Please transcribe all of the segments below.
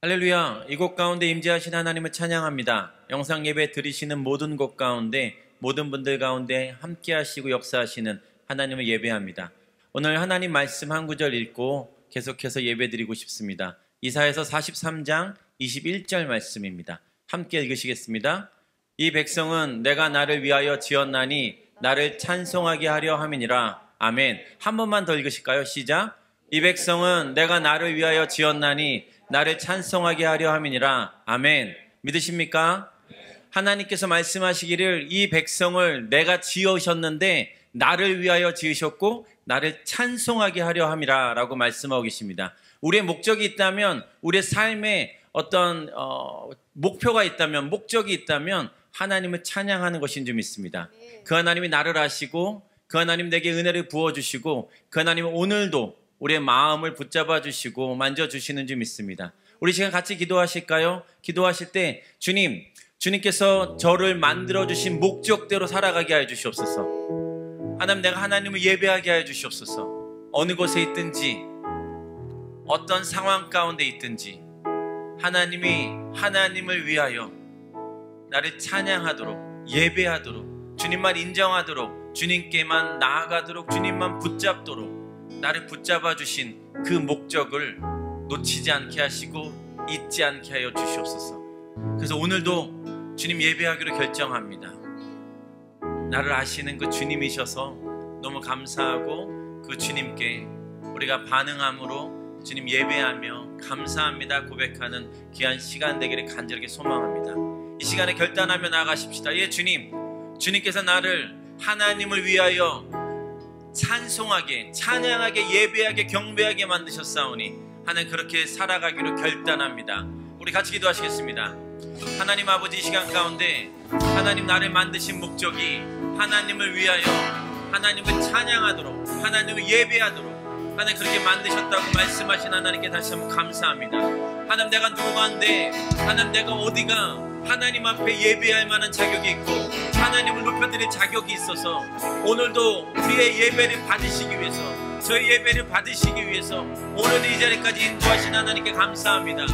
할렐루야. 이곳 가운데 임재하신 하나님을 찬양합니다. 영상 예배 드리시는 모든 곳 가운데 모든 분들 가운데 함께 하시고 역사하시는 하나님을 예배합니다. 오늘 하나님 말씀 한 구절 읽고 계속해서 예배 드리고 싶습니다. 이사야서 43장 21절 말씀입니다. 함께 읽으시겠습니다. 이 백성은 내가 나를 위하여 지었나니 나를 찬송하게 하려 함이니라. 아멘. 한 번만 더 읽으실까요? 시작. 이 백성은 내가 나를 위하여 지었나니 나를 찬송하게 하려 함이니라. 아멘. 믿으십니까? 하나님께서 말씀하시기를 이 백성을 내가 지으셨는데 나를 위하여 지으셨고 나를 찬송하게 하려 함이라 라고 말씀하고 계십니다. 우리의 목적이 있다면, 우리의 삶에 어떤 목표가 있다면, 목적이 있다면 하나님을 찬양하는 것인 줄 믿습니다. 그 하나님이 나를 아시고 그 하나님 내게 은혜를 부어주시고 그 하나님은 오늘도 우리의 마음을 붙잡아 주시고 만져주시는 줄 믿습니다. 우리 시간 같이 기도하실까요? 기도하실 때 주님께서 저를 만들어주신 목적대로 살아가게 하여 주시옵소서. 하나님, 내가 하나님을 예배하게 하여 주시옵소서. 어느 곳에 있든지 어떤 상황 가운데 있든지 하나님이 하나님을 위하여 나를 찬양하도록, 예배하도록, 주님만 인정하도록, 주님께만 나아가도록, 주님만 붙잡도록 나를 붙잡아 주신 그 목적을 놓치지 않게 하시고 잊지 않게 하여 주시옵소서. 그래서 오늘도 주님 예배하기로 결정합니다. 나를 아시는 그 주님이셔서 너무 감사하고 그 주님께 우리가 반응함으로 주님 예배하며 감사합니다 고백하는 귀한 시간 되기를 간절하게 소망합니다. 이 시간에 결단하며 나아가십시다. 예, 주님께서 나를 하나님을 위하여 찬송하게, 찬양하게, 예배하게, 경배하게 만드셨사오니 하나님 그렇게 살아가기로 결단합니다. 우리 같이 기도하시겠습니다. 하나님 아버지, 이 시간 가운데 하나님 나를 만드신 목적이 하나님을 위하여 하나님을 찬양하도록, 하나님을 예배하도록 하나님 그렇게 만드셨다고 말씀하신 하나님께 다시 한번 감사합니다. 하나님, 내가 누구인데, 하나님 내가 어디가 하나님 앞에 예배할 만한 자격이 있고 하나님을 높여드릴 자격이 있어서 오늘도 우리의 예배를 받으시기 위해서, 저희 예배를 받으시기 위해서 오늘도 이 자리까지 인도하신 하나님께 감사합니다.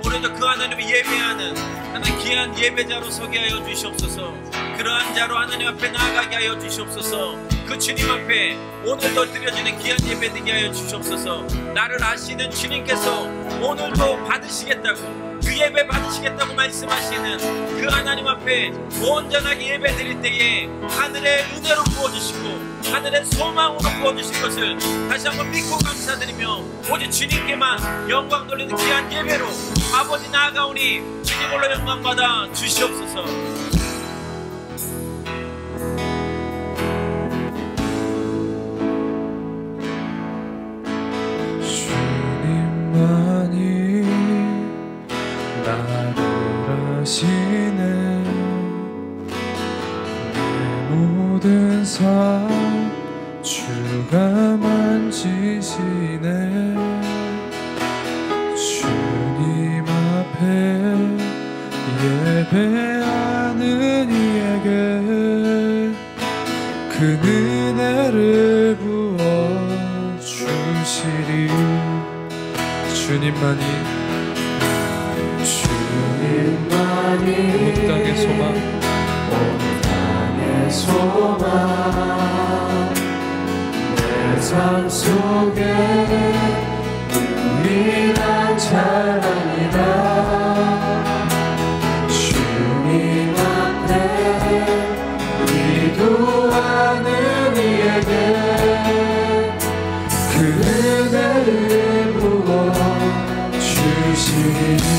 오늘도 그 하나님을 예배하는 하나님 귀한 예배자로 서게 하여 주시옵소서. 그러한 자로 하나님 앞에 나아가게 하여 주시옵소서. 그 주님 앞에 오늘도 드려지는 귀한 예배 되게 하여 주시옵소서. 나를 아시는 주님께서 오늘도 받으시겠다고, 그 예배 받으시겠다고 말씀하시는 그 하나님 앞에 온전하게 예배 드릴 때에 하늘의 은혜로 부어주시고 하늘의 소망으로 부어주신 것을 다시 한번 믿고 감사드리며 오직 주님께만 영광 돌리는 귀한 예배로 아버지 나아가오니 주님 홀로 영광 받아 주시옵소서. 내 모든 삶 주가 만지시네. 주님 앞에 예배하는 이에게 그 은혜를 부어 주시리. 주님만이 온 땅의 소망, 온 땅의 소망, 내 삶 속에 유일한 자랑이다. 주님 앞에 기도하는 이에게 그 은혜를 부어 주시니.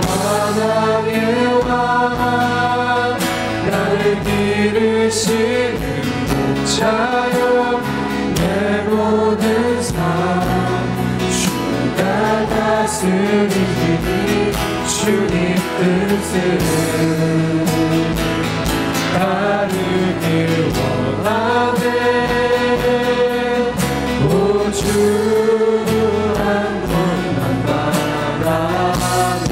만왕의 왕 나를 기르시는 목자여 내 모든 삶 주가 다스리니 주님 뜻을 따르길 원하네. 오 주 한 번만 바라네.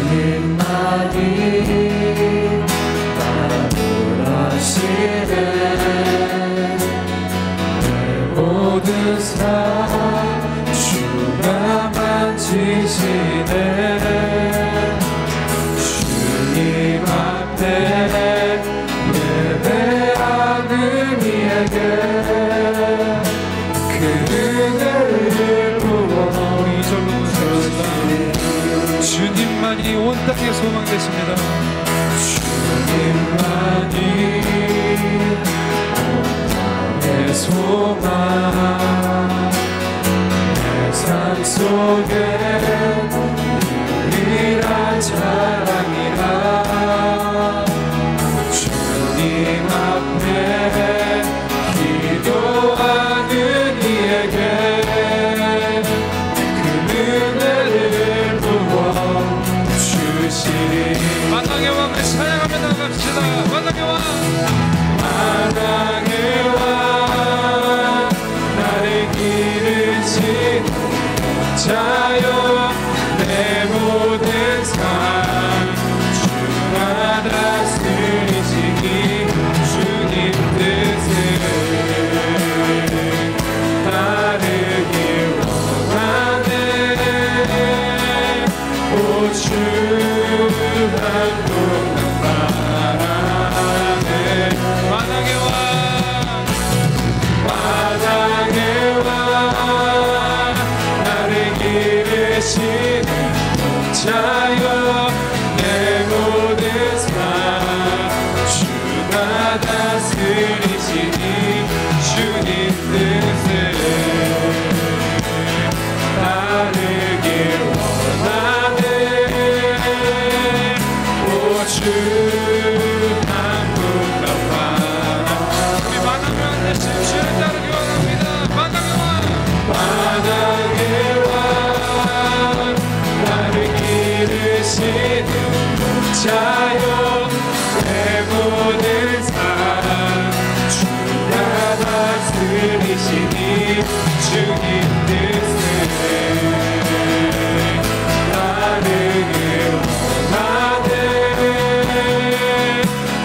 주님만이 나를 아시네. 주님만이 온 땅의 소망 되십니다. 주님만이 내 소망, 내 삶 속에 유일한 자랑이라. 주님 앞에 기도하는 이에게 그 은혜를 부어 주시리. 만왕의 왕을 찬양하며 나갑시다. 만왕의 왕, 만왕의 왕, 나를 기르신 자여, 내 모든 삶 주가 다스리시니 주님 뜻을 따르길 원하네. 오 주 한국 바라네. 만왕의 왕, 마당의 왕, 나를 기르시는 자여, 내 모든 삶 주가 다스리시니 주님 뜻을 따르길 원하네. 오 주 한국 바라. 우리 만왕의 왕 대신 주를 따르기 원합니다. 만왕의 왕, 바닥의 왕, 나를 기르시는 자여, 내 모든 삶 주가 다스리시니 주님 뜻을 따르길 원하네.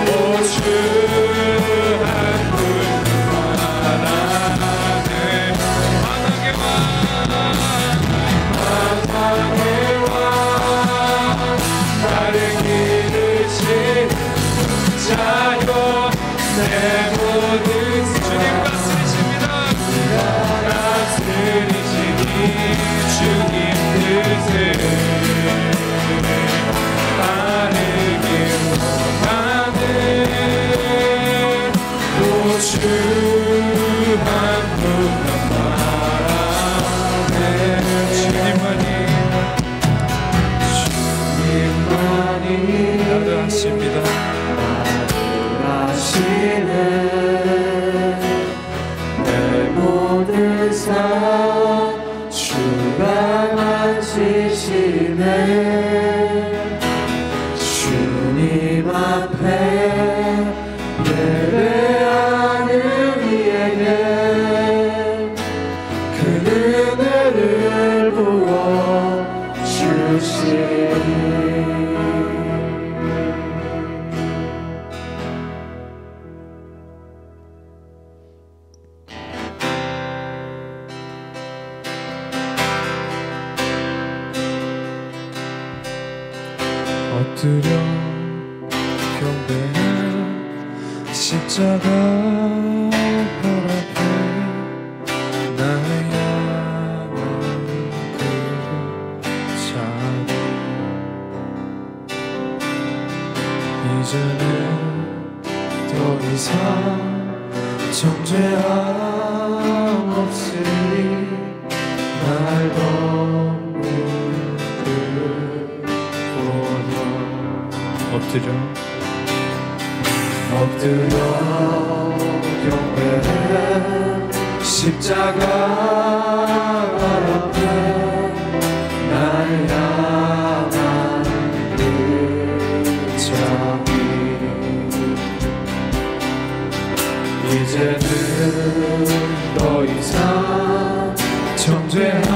오 주 한국 바라네. 만왕의 왕, 만왕의 왕, 나를 기르신 자여, 내 모든 주님 다스리십니다. 다스리시니 주님 뜻을 따르길 원하네. 오 주 한국 바라네. 주님만이 나도 하십니다. 하시네. 내 모든 삶 주가 만지시네. 주님 앞에 예배하는 이에게 그 은혜를 부어 주시니. 엎드려 경배해 십자가 발 앞에 나의 양은 그 자리. 이제는 더 이상 정죄함 없으니 날 덮는 그 보혈. 엎드려 경배해 십자가 발 앞에 날 향한 그 자비. 이제는 더 이상 정죄함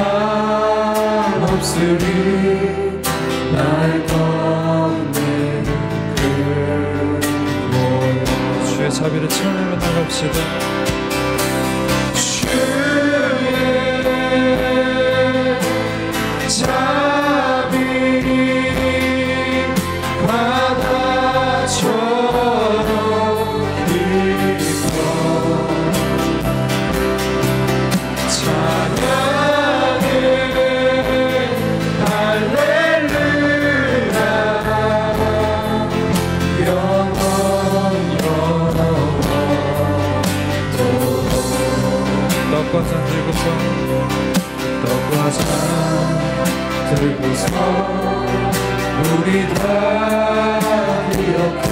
없으리 날 덮는 그 보혈. 주의 자비를 찬양하며 나갑시다. 주의 자비 바다처럼 깊어 찬양해 할렐루야. 들고서 우리 다 기억해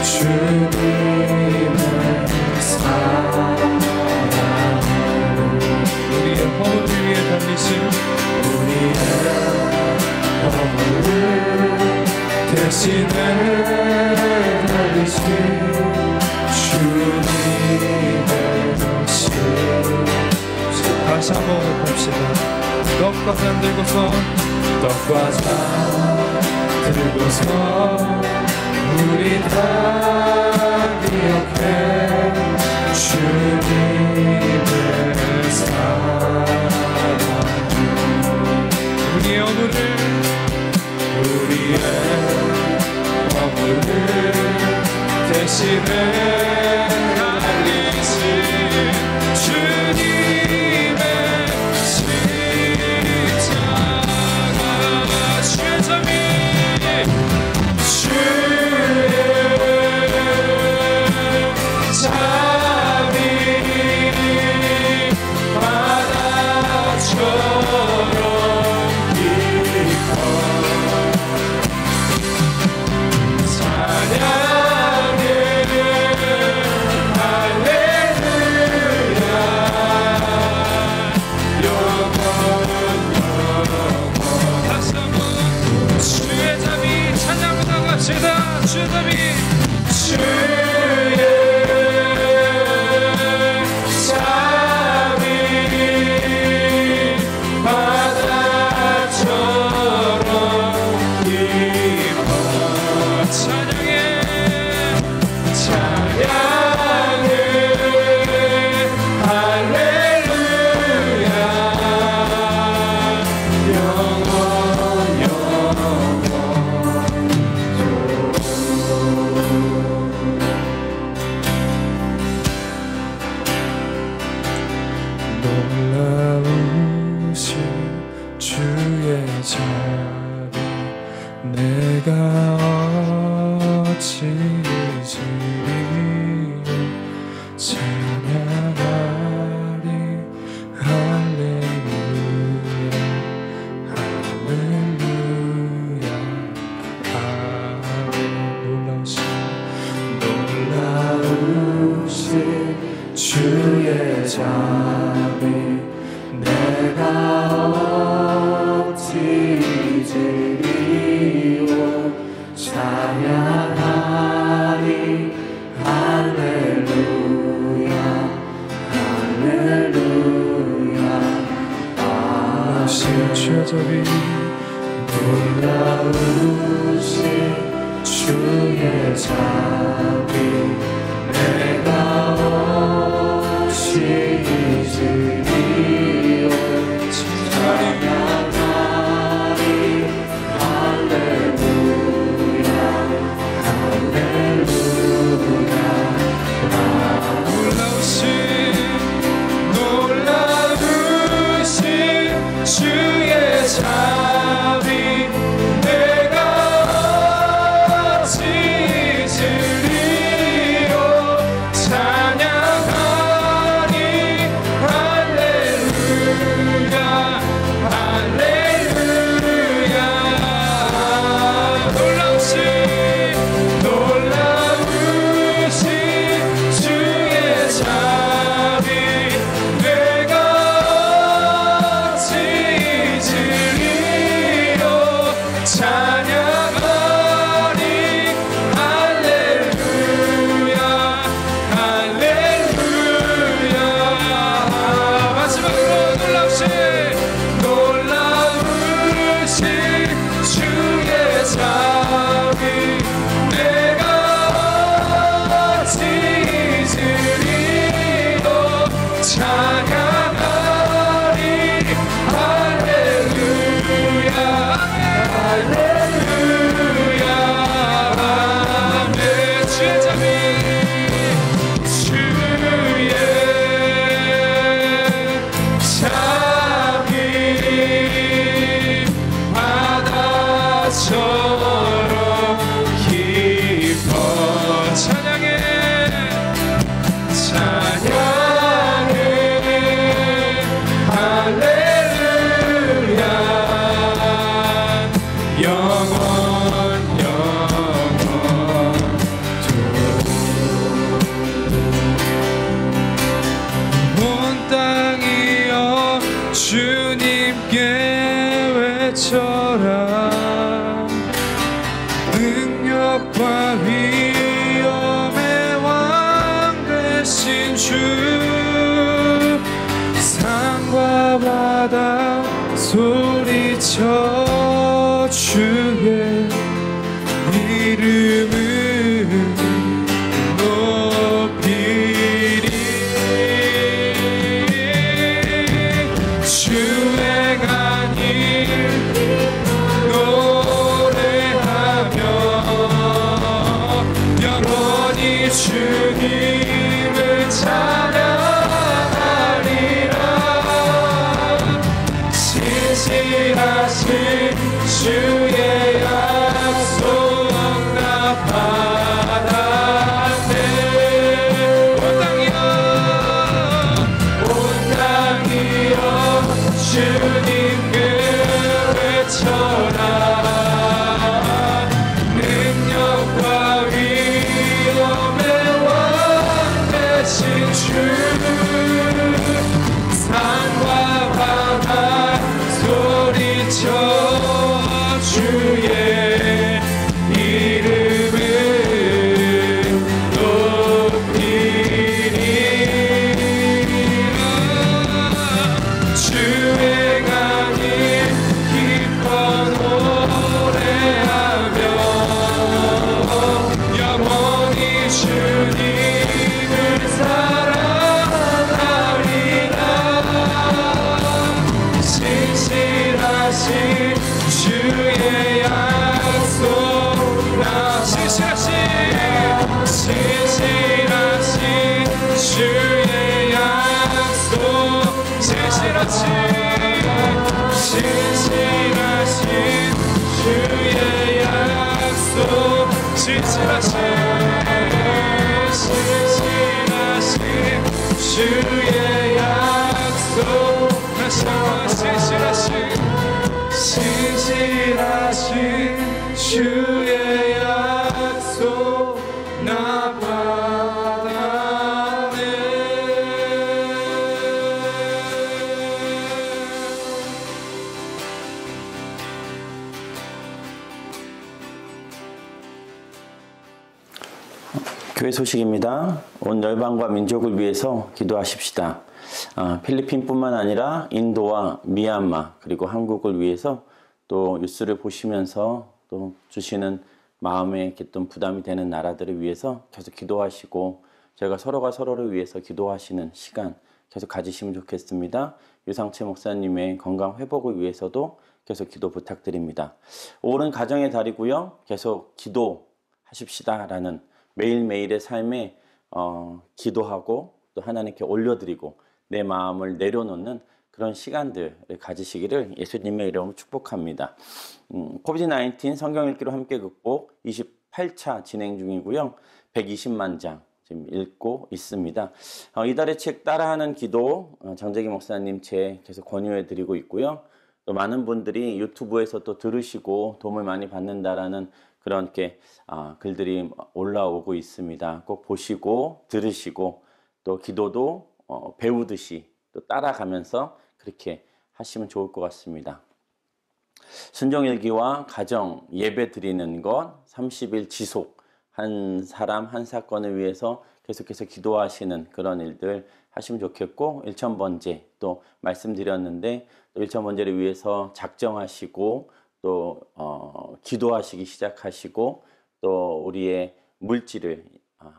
주님의 사랑을 우리의 허물을 위해 달리신 우리의 허물을 대신에 달리신 주님의 것이 다시 한번 봅시다. 떡과 잔 들고서 떡과 잔 들고서 우리 다 기억해 주님의 사랑 우리의 허물을 대신에 달리신 주님의 십자가 주의 자비 바다처럼 깊어 찬양해 할렐루야 영원 다시 한번 주의 자비 찬양하다 갑시다. 주의 자비 주의 자비 바다처럼 깊어 찬양해 할렐루야 영원 놀라우신 주의 자비 내가 어찌 잊으리요 찬양하리 할렐루야 할렐루야 아멘 놀라우신 주의 자비 내가 어찌 잊으리요 찬양하리 할렐루야 할렐루야 놀라우신 주의 자비 놀라우신 주의 자비 내가 어찌 잊으리요 찬양하리 할렐루야 할렐루야 놀라우신 주의 자비 내가 어찌 잊으리요 찬양하리 할렐루야 주님께 외쳐라. 능력과 위엄의 왕 되신 주, 산과 바다 소리쳐 주의 이름을 높이리. 주의 간 일 노래하며 영원히 주님을 찬양하리라. 신실하신 주의 약속 응답하네. 온 땅이여 주님께 외쳐라. 능력과 위엄의 왕 되신 주, 산과 바다 소리쳐 주의 이름을 높이리라. 주의 강이 기뻐 노래하며 영원히 주님을 사랑하리라. 신실하신 주의 약속 나 신실하신 주의 약속 신실하신 주의 약속 신실하신 주의 약속 다시 한번 신실하신 주의 약속 나 받아내. 교회 소식입니다. 온 열방과 민족을 위해서 기도하십시다. 필리핀뿐만 아니라 인도와 미얀마 그리고 한국을 위해서 또 뉴스를 보시면서 또 주시는 마음에 이렇게 또 부담이 되는 나라들을 위해서 계속 기도하시고 저희가 서로가 서로를 위해서 기도하시는 시간 계속 가지시면 좋겠습니다. 유상채 목사님의 건강 회복을 위해서도 계속 기도 부탁드립니다. 5월은 가정의 달이고요. 계속 기도하십시다라는 매일매일의 삶에 기도하고 또 하나님께 올려드리고 내 마음을 내려놓는 그런 시간들을 가지시기를 예수님의 이름으로 축복합니다. 코비드-19 성경 읽기로 함께 극복 28차 진행 중이고요. 120만 장 지금 읽고 있습니다. 이달의 책 따라하는 기도 장재기 목사님 책 계속 권유해 드리고 있고요. 또 많은 분들이 유튜브에서 또 들으시고 도움을 많이 받는다라는 그런 글들이 올라오고 있습니다. 꼭 보시고 들으시고 또 기도도 배우듯이 또 따라가면서 그렇게 하시면 좋을 것 같습니다. 순종일기와 가정 예배 드리는 것 30일 지속 한 사람 한 사건을 위해서 계속해서 기도하시는 그런 일들 하시면 좋겠고 1,000번제 또 말씀드렸는데 또 1,000번제를 위해서 작정하시고 또 기도하시기 시작하시고 또 우리의 물질을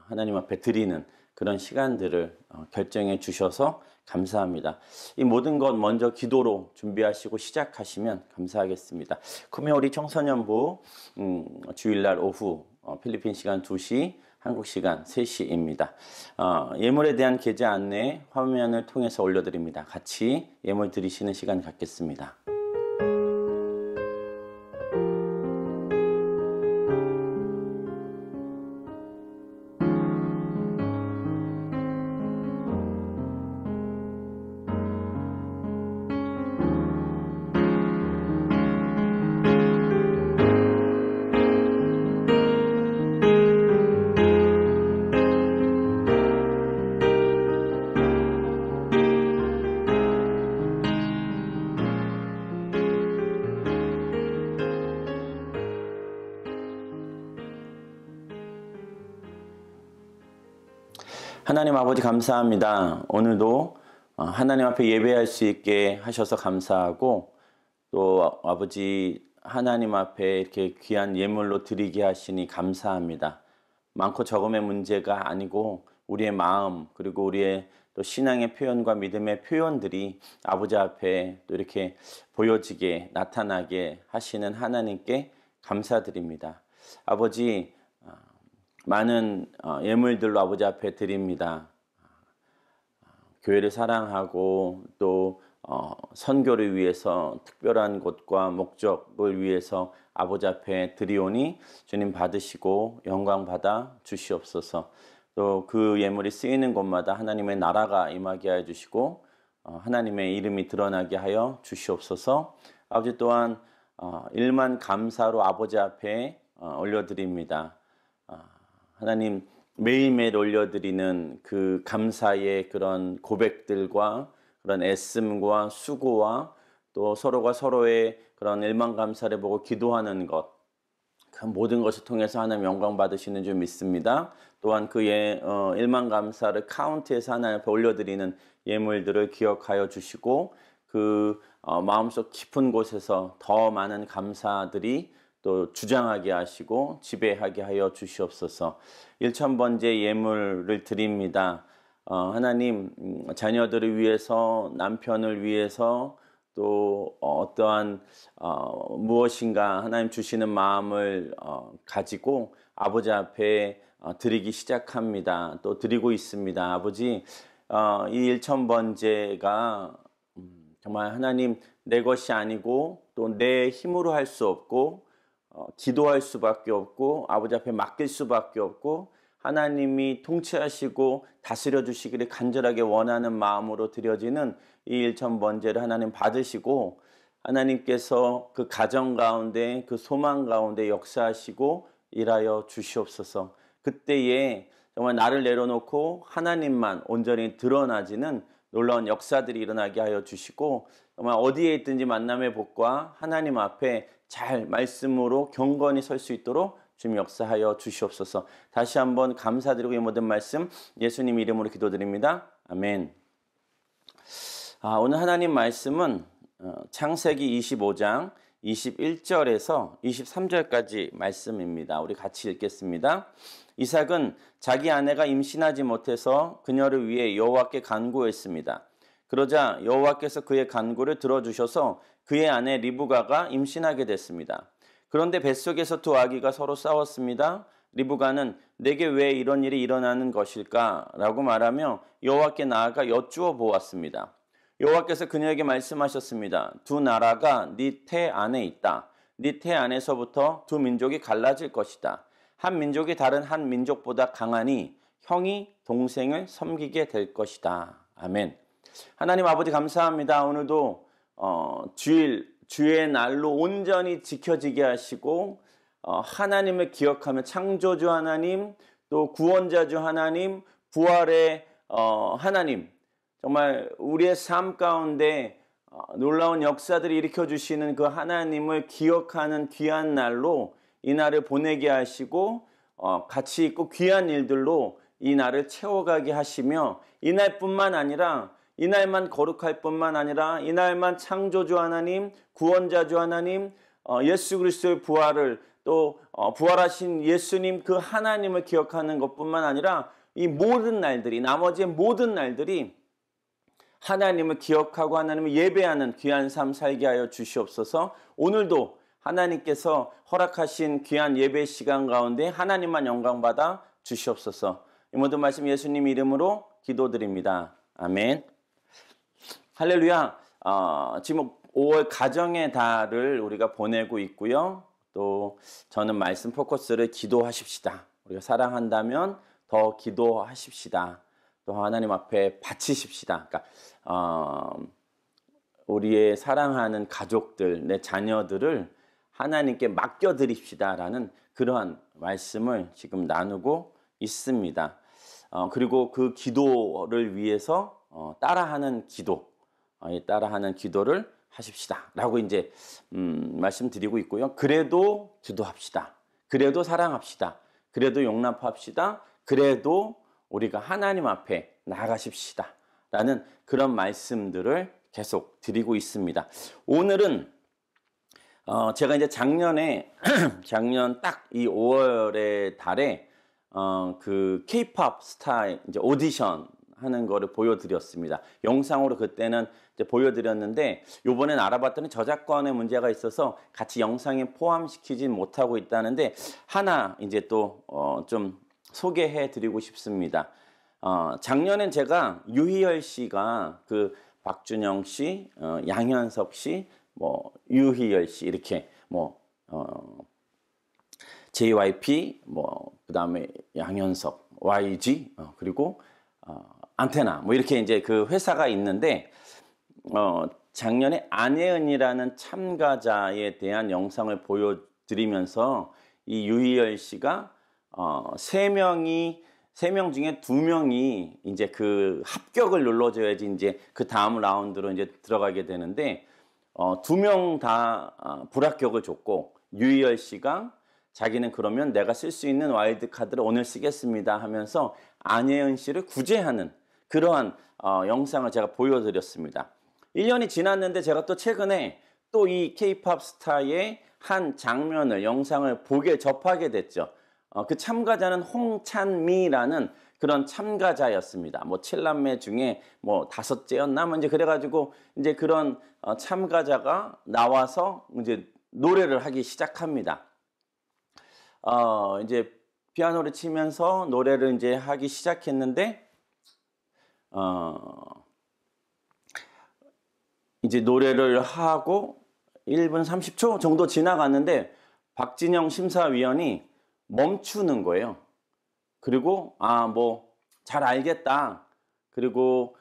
하나님 앞에 드리는 그런 시간들을 결정해 주셔서 감사합니다. 이 모든 것 먼저 기도로 준비하시고 시작하시면 감사하겠습니다. 쿠메오리 청소년부 주일날 오후 필리핀 시간 2시 한국 시간 3시입니다. 예물에 대한 계좌 안내 화면을 통해서 올려드립니다. 같이 예물 드리시는 시간 갖겠습니다. 하나님 아버지 감사합니다. 오늘도 하나님 앞에 예배할 수 있게 하셔서 감사하고 또 아버지 하나님 앞에 이렇게 귀한 예물로 드리게 하시니 감사합니다. 많고 적음의 문제가 아니고 우리의 마음 그리고 우리의 또 신앙의 표현과 믿음의 표현들이 아버지 앞에 또 이렇게 보여지게 나타나게 하시는 하나님께 감사드립니다. 아버지 많은 예물들로 아버지 앞에 드립니다. 교회를 사랑하고 또 선교를 위해서 특별한 곳과 목적을 위해서 아버지 앞에 드리오니 주님 받으시고 영광 받아 주시옵소서. 또 그 예물이 쓰이는 곳마다 하나님의 나라가 임하게 하여 주시고 하나님의 이름이 드러나게 하여 주시옵소서. 아버지 또한 일만 감사로 아버지 앞에 올려드립니다. 하나님 매일매일 올려드리는 그 감사의 그런 고백들과 그런 애씀과 수고와 또 서로가 서로의 그런 일만 감사를 보고 기도하는 것, 그 모든 것을 통해서 하나님 영광 받으시는 줄 믿습니다. 또한 그 일만 감사를 카운트해서 하나님 앞에 올려드리는 예물들을 기억하여 주시고 그 마음속 깊은 곳에서 더 많은 감사들이 또 주장하게 하시고 지배하게 하여 주시옵소서. 1,000번째 예물을 드립니다. 하나님 자녀들을 위해서 남편을 위해서 또 어떠한 무엇인가 하나님 주시는 마음을 가지고 아버지 앞에 드리기 시작합니다. 또 드리고 있습니다. 아버지 이 1,000번째가 정말 하나님 내 것이 아니고 또 내 힘으로 할 수 없고 기도할 수밖에 없고 아버지 앞에 맡길 수밖에 없고 하나님이 통치하시고 다스려 주시기를 간절하게 원하는 마음으로 드려지는 이 1,000번째를 하나님 받으시고 하나님께서 그 가정 가운데 그 소망 가운데 역사하시고 일하여 주시옵소서. 그때에 정말 나를 내려놓고 하나님만 온전히 드러나지는 놀라운 역사들이 일어나게 하여 주시고 정말 어디에 있든지 만남의 복과 하나님 앞에 잘 말씀으로 경건히 설 수 있도록 주님 역사하여 주시옵소서. 다시 한번 감사드리고 이 모든 말씀 예수님 이름으로 기도드립니다. 아멘. 오늘 하나님 말씀은 창세기 25장 21절에서 23절까지 말씀입니다. 우리 같이 읽겠습니다. 이삭은 자기 아내가 임신하지 못해서 그녀를 위해 여호와께 간구했습니다. 그러자 여호와께서 그의 간구를 들어주셔서 그의 아내 리브가가 임신하게 됐습니다. 그런데 뱃속에서 두 아기가 서로 싸웠습니다. 리브가는 내게 왜 이런 일이 일어나는 것일까? 라고 말하며 여호와께 나아가 여쭈어 보았습니다. 여호와께서 그녀에게 말씀하셨습니다. 두 나라가 네 태 안에 있다. 네 태 안에서부터 두 민족이 갈라질 것이다. 한 민족이 다른 한 민족보다 강하니 형이 동생을 섬기게 될 것이다. 아멘. 하나님 아버지 감사합니다. 오늘도 주의 날로 온전히 지켜지게 하시고 하나님을 기억하며 창조주 하나님 또 구원자주 하나님 부활의 하나님 정말 우리의 삶 가운데 놀라운 역사들을 일으켜주시는 그 하나님을 기억하는 귀한 날로 이 날을 보내게 하시고 가치 있고 귀한 일들로 이 날을 채워가게 하시며 이 날뿐만 아니라 이 날만 거룩할 뿐만 아니라 이 날만 창조주 하나님, 구원자주 하나님, 예수 그리스도의 부활을 또 부활하신 예수님 그 하나님을 기억하는 것뿐만 아니라 이 모든 날들이 나머지 모든 날들이 하나님을 기억하고 하나님을 예배하는 귀한 삶 살게 하여 주시옵소서. 오늘도 하나님께서 허락하신 귀한 예배 시간 가운데 하나님만 영광 받아 주시옵소서. 이 모든 말씀 예수님 이름으로 기도드립니다. 아멘. 할렐루야. 지금 5월 가정의 달을 우리가 보내고 있고요. 또 저는 말씀 포커스를 기도하십시다. 우리가 사랑한다면 더 기도하십시다. 또 하나님 앞에 바치십시다. 그러니까 우리의 사랑하는 가족들, 내 자녀들을 하나님께 맡겨드립시다라는 그러한 말씀을 지금 나누고 있습니다. 그리고 그 기도를 위해서 따라하는 기도, 따라하는 기도를 하십시다 라고 이제 말씀드리고 있고요. 그래도 기도합시다. 그래도 사랑합시다. 그래도 용납합시다. 그래도 우리가 하나님 앞에 나아가십시다 라는 그런 말씀들을 계속 드리고 있습니다. 오늘은 제가 이제 작년 딱 이 5월의 달에 그 K-pop 스타 이제 오디션 하는 거를 보여드렸습니다. 영상으로 그때는 이제 보여드렸는데 요번엔 알아봤더니 저작권의 문제가 있어서 같이 영상에 포함시키진 못하고 있다는데 하나 이제 또 좀 소개해 드리고 싶습니다. 작년엔 제가 유희열 씨가 그 박준영 씨, 양현석 씨, 뭐 유희열 씨 이렇게 뭐 JYP 뭐 그다음에 양현석, YG 그리고 안테나 뭐 이렇게 이제 그 회사가 있는데 작년에 안예은이라는 참가자에 대한 영상을 보여드리면서 이 유희열 씨가 세 명 중에 2명이 이제 그 합격을 눌러줘야지 이제 그 다음 라운드로 이제 들어가게 되는데 2명 다 불합격을 줬고 유희열 씨가 자기는 그러면 내가 쓸 수 있는 와일드 카드를 오늘 쓰겠습니다 하면서 안예은 씨를 구제하는 그러한 영상을 제가 보여드렸습니다. 1년이 지났는데 제가 또 최근에 또 이 K-pop 스타의 한 장면을 영상을 접하게 됐죠. 그 참가자는 홍찬미라는 그런 참가자였습니다. 뭐 7남매 중에 뭐 5째였나? 뭐 이제 그래가지고 이제 그런 참가자가 나와서 이제 노래를 하기 시작합니다. 이제 피아노를 치면서 노래를 이제 하기 시작했는데, 이제 노래를 하고 1분 30초 정도 지나갔는데 박진영 심사위원이 멈추는 거예요. 그리고 뭐 잘 알겠다. 그리고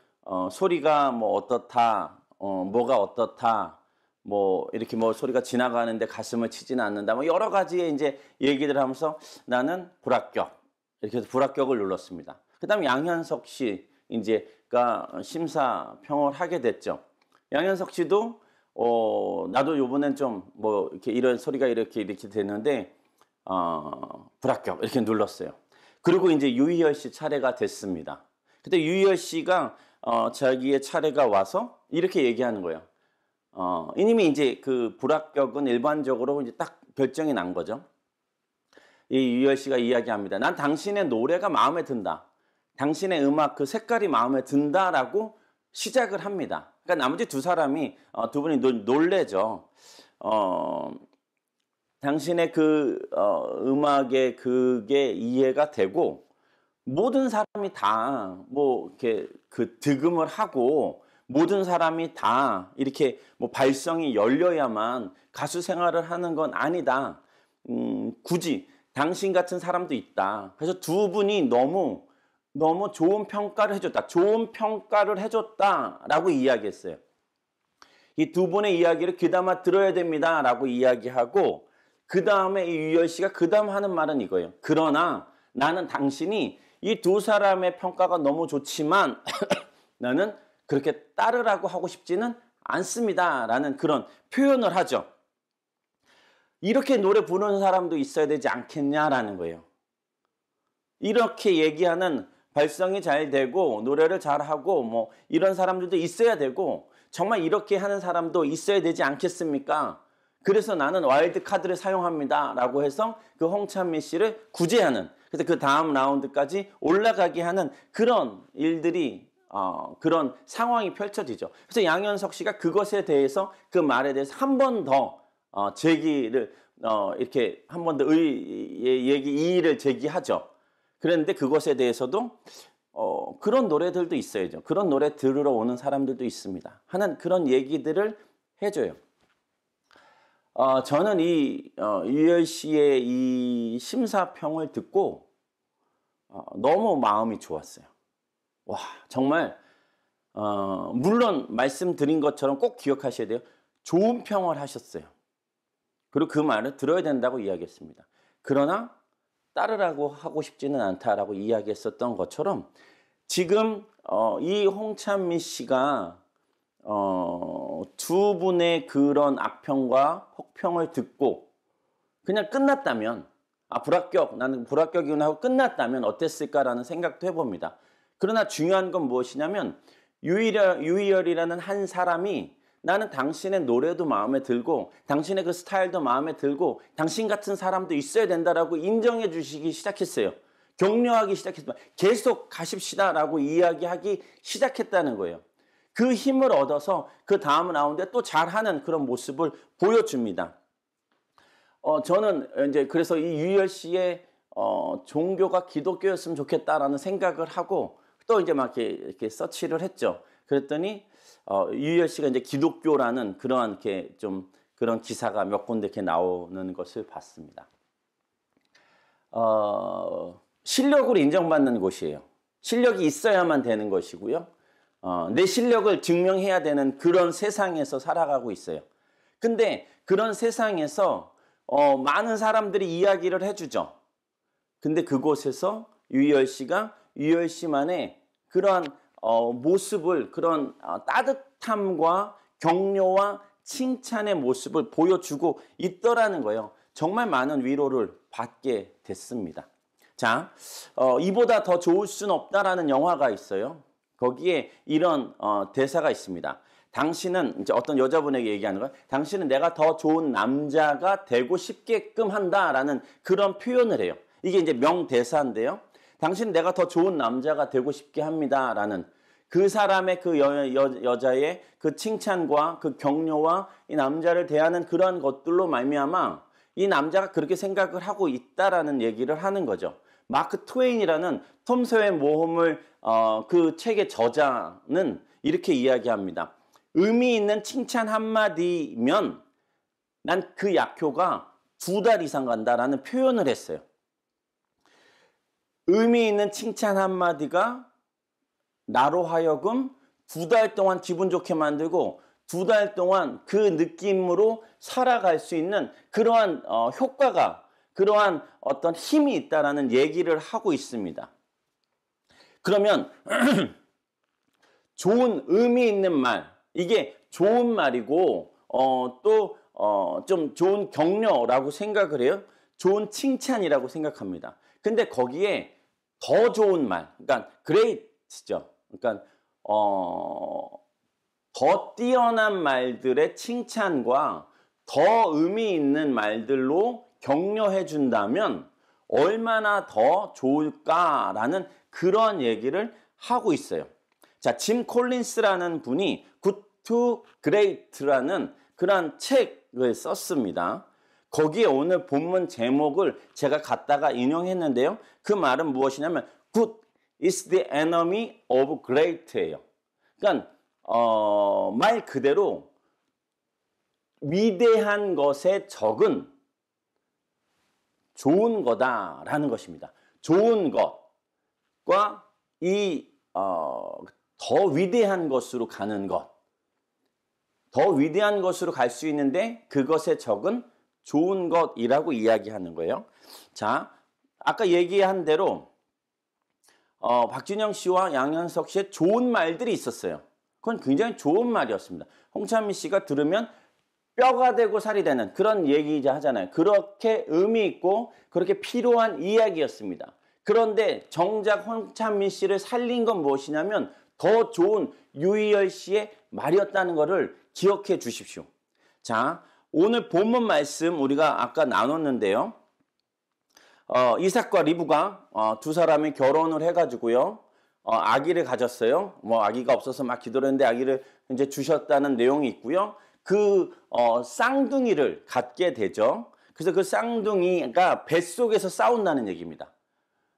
소리가 뭐 어떻다. 뭐가 어떻다. 뭐 이렇게 뭐 소리가 지나가는데 가슴을 치지는 않는다. 뭐 여러 가지의 이제 얘기를 하면서 나는 불합격. 이렇게 해서 불합격을 눌렀습니다. 그다음에 양현석 씨 이제가 심사평을 하게 됐죠. 양현석 씨도 나도 요번엔 좀 뭐 이렇게 이런 소리가 이렇게 됐는데 불합격 이렇게 눌렀어요. 그리고 이제 유희열 씨 차례가 됐습니다. 그때 유희열 씨가 자기의 차례가 와서 이렇게 얘기하는 거예요. 이님이 이제 그 불합격은 일반적으로 이제 딱 결정이 난 거죠. 이 유희열 씨가 이야기합니다. 난 당신의 노래가 마음에 든다. 당신의 음악 그 색깔이 마음에 든다라고 시작을 합니다. 그러니까 나머지 두 분이 놀래죠. 당신의 그 음악의 그게 이해가 되고 모든 사람이 다 뭐 이렇게 그 득음을 하고 모든 사람이 다 이렇게 뭐 발성이 열려야만 가수 생활을 하는 건 아니다. 굳이 당신 같은 사람도 있다. 그래서 두 분이 너무 좋은 평가를 해줬다. 좋은 평가를 해줬다라고 이야기했어요. 이 두 분의 이야기를 귀담아 들어야 됩니다라고 이야기하고 그 다음에 이 유희열 씨가 그 다음 하는 말은 이거예요. 그러나 나는 당신이 이 두 사람의 평가가 너무 좋지만 나는 그렇게 따르라고 하고 싶지는 않습니다라는 그런 표현을 하죠. 이렇게 노래 부르는 사람도 있어야 되지 않겠냐라는 거예요. 이렇게 얘기하는 발성이 잘 되고 노래를 잘하고 뭐 이런 사람들도 있어야 되고 정말 이렇게 하는 사람도 있어야 되지 않겠습니까? 그래서 나는 와일드 카드를 사용합니다 라고 해서 그 홍찬미 씨를 구제하는, 그래서 그 다음 라운드까지 올라가게 하는 그런 일들이 그런 상황이 펼쳐지죠. 그래서 양현석 씨가 그것에 대해서 그 말에 대해서 한 번 더 제기를 이렇게 한 번 더 이의를 제기하죠. 그런데 그것에 대해서도 그런 노래들도 있어야죠. 그런 노래 들으러 오는 사람들도 있습니다. 하는 그런 얘기들을 해줘요. 저는 이 유희열 씨의 이 심사평을 듣고 너무 마음이 좋았어요. 와, 정말 물론 말씀드린 것처럼 꼭 기억하셔야 돼요. 좋은 평을 하셨어요. 그리고 그 말을 들어야 된다고 이야기했습니다. 그러나 따르라고 하고 싶지는 않다라고 이야기했었던 것처럼 지금 이 홍찬미 씨가 두 분의 그런 악평과 혹평을 듣고 그냥 끝났다면 나는 불합격이구나 하고 끝났다면 어땠을까라는 생각도 해봅니다. 그러나 중요한 건 무엇이냐면 유희열이라는 한 사람이 나는 당신의 노래도 마음에 들고 당신의 그 스타일도 마음에 들고 당신 같은 사람도 있어야 된다라고 인정해 주시기 시작했어요. 격려하기 시작했지만 계속 가십시다라고 이야기하기 시작했다는 거예요. 그 힘을 얻어서 그 다음 라운드에 또 잘하는 그런 모습을 보여줍니다. 저는 이제 그래서 이 유희열 씨의 종교가 기독교였으면 좋겠다라는 생각을 하고 또 이제 막 이렇게 서치를 했죠. 그랬더니 유희열 씨가 이제 기독교라는 그러한 이렇게 좀 그런 기사가 몇 군데 이렇게 나오는 것을 봤습니다. 실력으로 인정받는 곳이에요. 실력이 있어야만 되는 것이고요. 내 실력을 증명해야 되는 그런 세상에서 살아가고 있어요. 근데 그런 세상에서 많은 사람들이 이야기를 해주죠. 근데 그곳에서 유희열 씨가 유희열 씨만의 그러한 모습을 그런 따뜻함과 격려와 칭찬의 모습을 보여주고 있더라는 거예요. 정말 많은 위로를 받게 됐습니다. 자, 이보다 더 좋을 수는 없다라는 영화가 있어요. 거기에 이런 대사가 있습니다. 당신은 이제 어떤 여자분에게 얘기하는 거예요. 당신은 내가 더 좋은 남자가 되고 싶게끔 한다라는 그런 표현을 해요. 이게 이제 명대사인데요. 당신은 내가 더 좋은 남자가 되고 싶게 합니다라는 그 사람의 그 여자의 그 칭찬과 그 격려와 이 남자를 대하는 그런 것들로 말미암아 이 남자가 그렇게 생각을 하고 있다라는 얘기를 하는 거죠. 마크 트웨인이라는 톰 소의 모험을 그 책의 저자는 이렇게 이야기합니다. 의미 있는 칭찬 한마디면 난 그 약효가 2달 이상 간다라는 표현을 했어요. 의미 있는 칭찬 한마디가 나로 하여금 2달 동안 기분 좋게 만들고 2달 동안 그 느낌으로 살아갈 수 있는 그러한 효과가 그러한 어떤 힘이 있다라는 얘기를 하고 있습니다. 그러면 좋은 의미 있는 말, 이게 좋은 말이고 또 좀 좋은 격려라고 생각을 해요. 좋은 칭찬이라고 생각합니다. 근데 거기에 더 좋은 말, 그러니까 great죠. 그러니까 더 뛰어난 말들의 칭찬과 더 의미 있는 말들로 격려해 준다면 얼마나 더 좋을까라는 그런 얘기를 하고 있어요. 자, 짐 콜린스라는 분이 Good to Great라는 그런 책을 썼습니다. 거기에 오늘 본문 제목을 제가 갖다가 인용했는데요. 그 말은 무엇이냐면 Good is the enemy of great예요. 그러니까 말 그대로 위대한 것의 적은 좋은 거다라는 것입니다. 좋은 것과 더 위대한 것으로 가는 것, 더 위대한 것으로 갈 수 있는데 그것의 적은 좋은 것이라고 이야기하는 거예요. 자, 아까 얘기한 대로 박진영 씨와 양현석 씨의 좋은 말들이 있었어요. 그건 굉장히 좋은 말이었습니다. 홍찬미 씨가 들으면 뼈가 되고 살이 되는 그런 얘기 하잖아요. 그렇게 의미 있고 그렇게 필요한 이야기였습니다. 그런데 정작 홍찬미 씨를 살린 건 무엇이냐면 더 좋은 유희열 씨의 말이었다는 것을 기억해 주십시오. 자, 오늘 본문 말씀 우리가 아까 나눴는데요. 이삭과 리브가 두 사람이 결혼을 해가지고요. 아기를 가졌어요. 뭐 아기가 없어서 막 기도를 했는데 아기를 이제 주셨다는 내용이 있고요. 그 쌍둥이를 갖게 되죠. 그래서 그 쌍둥이가 뱃속에서 싸운다는 얘기입니다.